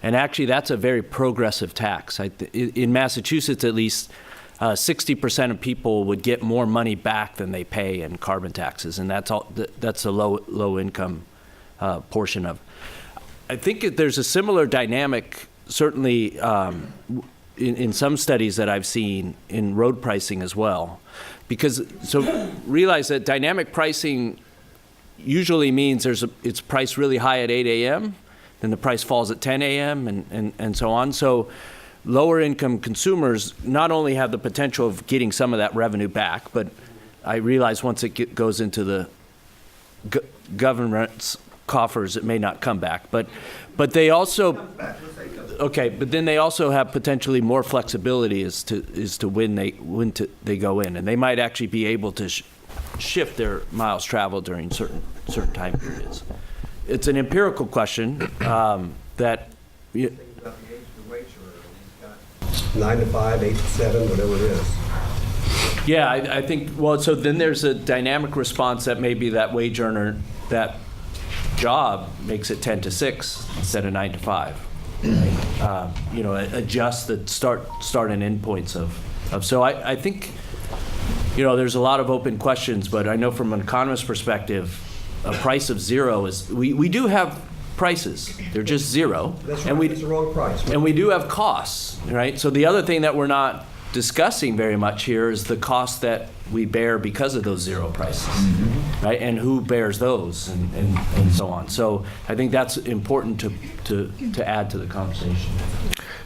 Speaker 3: And actually, that's a very progressive tax. In Massachusetts, at least, 60% of people would get more money back than they pay in carbon taxes, and that's a low income portion of. I think there's a similar dynamic, certainly in some studies that I've seen in road pricing as well, because so realize that dynamic pricing usually means it's priced really high at 8 a.m. then the price falls at 10 a.m. and so on. So lower income consumers not only have the potential of getting some of that revenue back, but I realize once it goes into the government's coffers, it may not come back. But they also, okay, but then they also have potentially more flexibility as to when they go in, and they might actually be able to shift their miles traveled during certain time periods. It's an empirical question that.
Speaker 14: Think about the age of the wage earner. 9 to 5, 8 to 7, whatever it is.
Speaker 3: Yeah, I think, well, so then there's a dynamic response that maybe that wage earner, that job makes it 10 to 6 instead of 9 to 5. Right? Adjust the start and end points of. So I think, there's a lot of open questions, but I know from an economist perspective, a price of zero is, we do have prices, they're just zero.
Speaker 14: That's right, it's the wrong price.
Speaker 3: And we do have costs, right? So the other thing that we're not discussing very much here is the cost that we bear because of those zero prices, right? And who bears those and so on. So I think that's important to add to the conversation.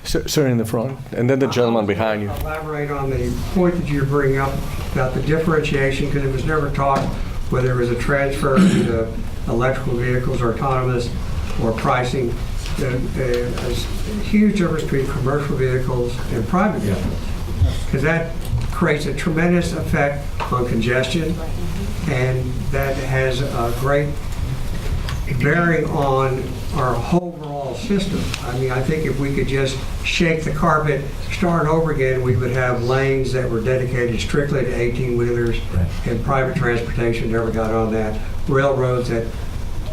Speaker 2: Sir, in the front, and then the gentleman behind you.
Speaker 15: Elaborate on the point that you're bringing up about the differentiation, because it was never talked whether it was a transfer to electrical vehicles or autonomous or pricing. There's a huge difference between commercial vehicles and private vehicles, because that creates a tremendous effect on congestion, and that has a great bearing on our overall system. I mean, I think if we could just shake the carpet, start over again, we would have lanes that were dedicated strictly to 18-wheelers, and private transportation never got on that. Railroads that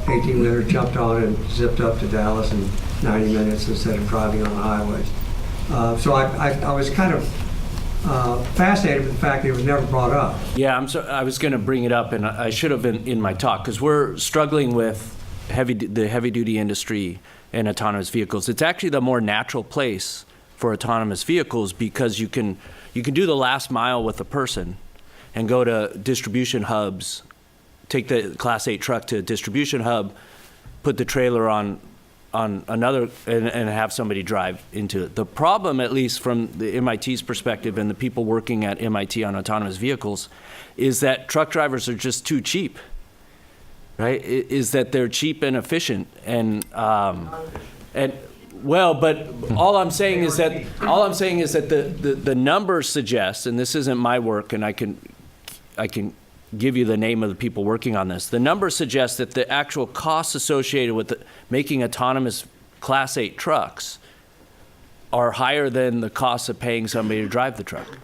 Speaker 15: 18-wheelers jumped on and zipped up to Dallas in 90 minutes instead of driving on the highways. So I was kind of fascinated with the fact that it was never brought up.
Speaker 3: Yeah, I was going to bring it up, and I should have been in my talk, because we're struggling with the heavy-duty industry and autonomous vehicles. It's actually the more natural place for autonomous vehicles, because you can do the last mile with a person and go to distribution hubs, take the Class 8 truck to a distribution hub, put the trailer on another, and have somebody drive into it. The problem, at least from the MIT's perspective and the people working at MIT on autonomous vehicles, is that truck drivers are just too cheap. Right? Is that they're cheap and efficient, and well, but all I'm saying is that the numbers suggest, and this isn't my work, and I can give you the name of the people working on this. The numbers suggest that the actual costs associated with making autonomous Class 8 trucks are higher than the cost of paying somebody to drive the truck.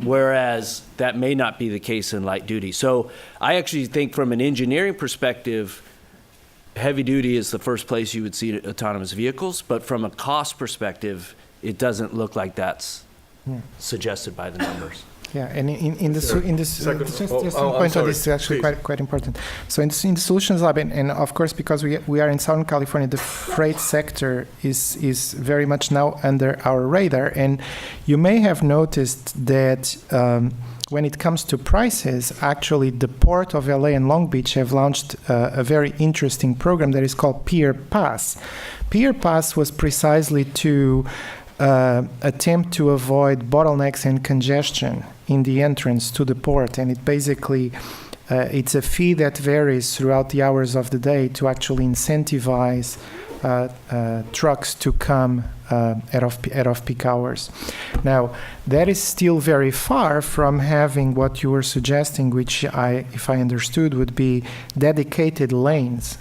Speaker 3: Whereas that may not be the case in light duty. So I actually think from an engineering perspective, heavy duty is the first place you would see autonomous vehicles, but from a cost perspective, it doesn't look like that's suggested by the numbers.
Speaker 4: Yeah, and in this just one point on this is actually quite important. So in the solutions lab, and of course because we are in Southern California, the freight sector is very much now under our radar, and you may have noticed that when it comes to prices, actually the Port of LA and Long Beach have launched a very interesting program that is called Pier Pass. Pier Pass was precisely to attempt to avoid bottlenecks and congestion in the entrance to the port, and it basically It's a fee that varies throughout the hours of the day to actually incentivize trucks to come at off-peak hours. Now, that is still very far from having what you were suggesting, which if I understood, would be dedicated lanes.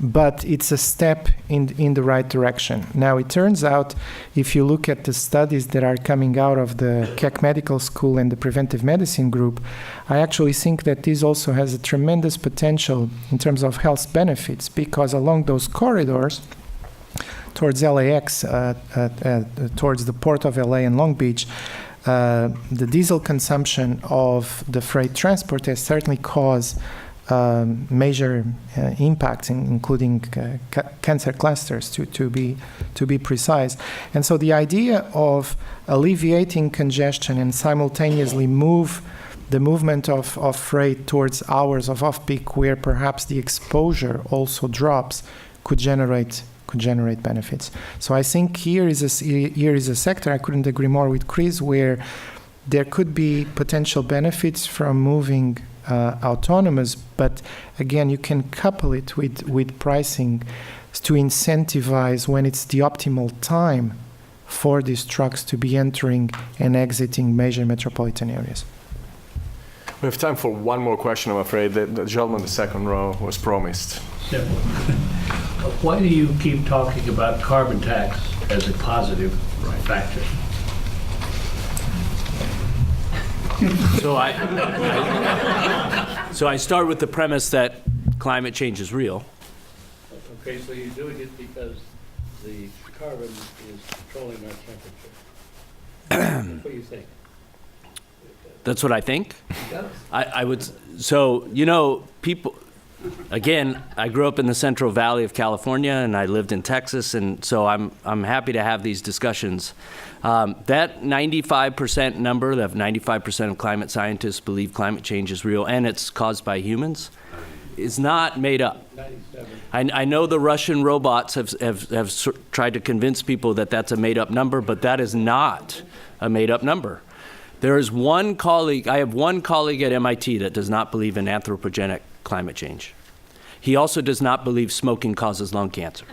Speaker 4: But it's a step in the right direction. Now, it turns out, if you look at the studies that are coming out of the Keck Medical School and the Preventive Medicine Group, I actually think that this also has a tremendous potential in terms of health benefits, because along those corridors, towards LAX, towards the port of LA and Long Beach, the diesel consumption of the freight transport has certainly caused major impacts, including cancer clusters, to be precise. And so the idea of alleviating congestion and simultaneously move the movement of freight towards hours of off-peak where perhaps the exposure also drops could generate benefits. So I think here is a sector, I couldn't agree more with Chris, where there could be potential benefits from moving autonomous, but again, you can couple it with pricing to incentivize when it's the optimal time for these trucks to be entering and exiting major metropolitan areas.
Speaker 2: We have time for one more question, I'm afraid. The gentleman in the second row was promised.
Speaker 16: Simple. Why do you keep talking about carbon tax as a positive factor?
Speaker 3: So I start with the premise that climate change is real.
Speaker 16: Okay, so you're doing it because the carbon is controlling our temperature. What do you think?
Speaker 3: That's what I think.
Speaker 16: Yes.
Speaker 3: I would. So people. Again, I grew up in the Central Valley of California, and I lived in Texas, and so I'm happy to have these discussions. That 95% number, that 95% of climate scientists believe climate change is real and it's caused by humans, is not made up. I know the Russian robots have tried to convince people that that's a made-up number, but that is not a made-up number. There is one colleague, I have one colleague at MIT that does not believe in anthropogenic climate change. He also does not believe smoking causes lung cancer.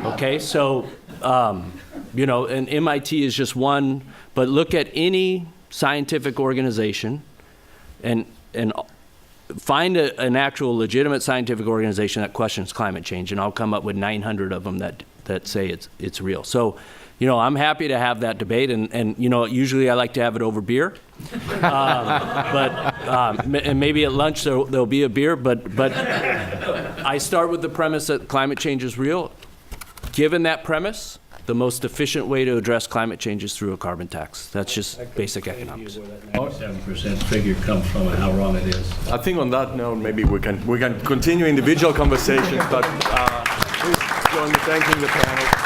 Speaker 3: Okay, so, and MIT is just one, but look at any scientific organization and find an actual legitimate scientific organization that questions climate change, and I'll come up with 900 of them that say it's real. So, I'm happy to have that debate, and usually I like to have it over beer, and maybe at lunch there'll be a beer, but I start with the premise that climate change is real. Given that premise, the most efficient way to address climate change is through a carbon tax. That's just basic economics.
Speaker 16: 97% figure comes from and how wrong it is.
Speaker 2: I think on that note, maybe we can continue individual conversations, but please join me thanking the panel.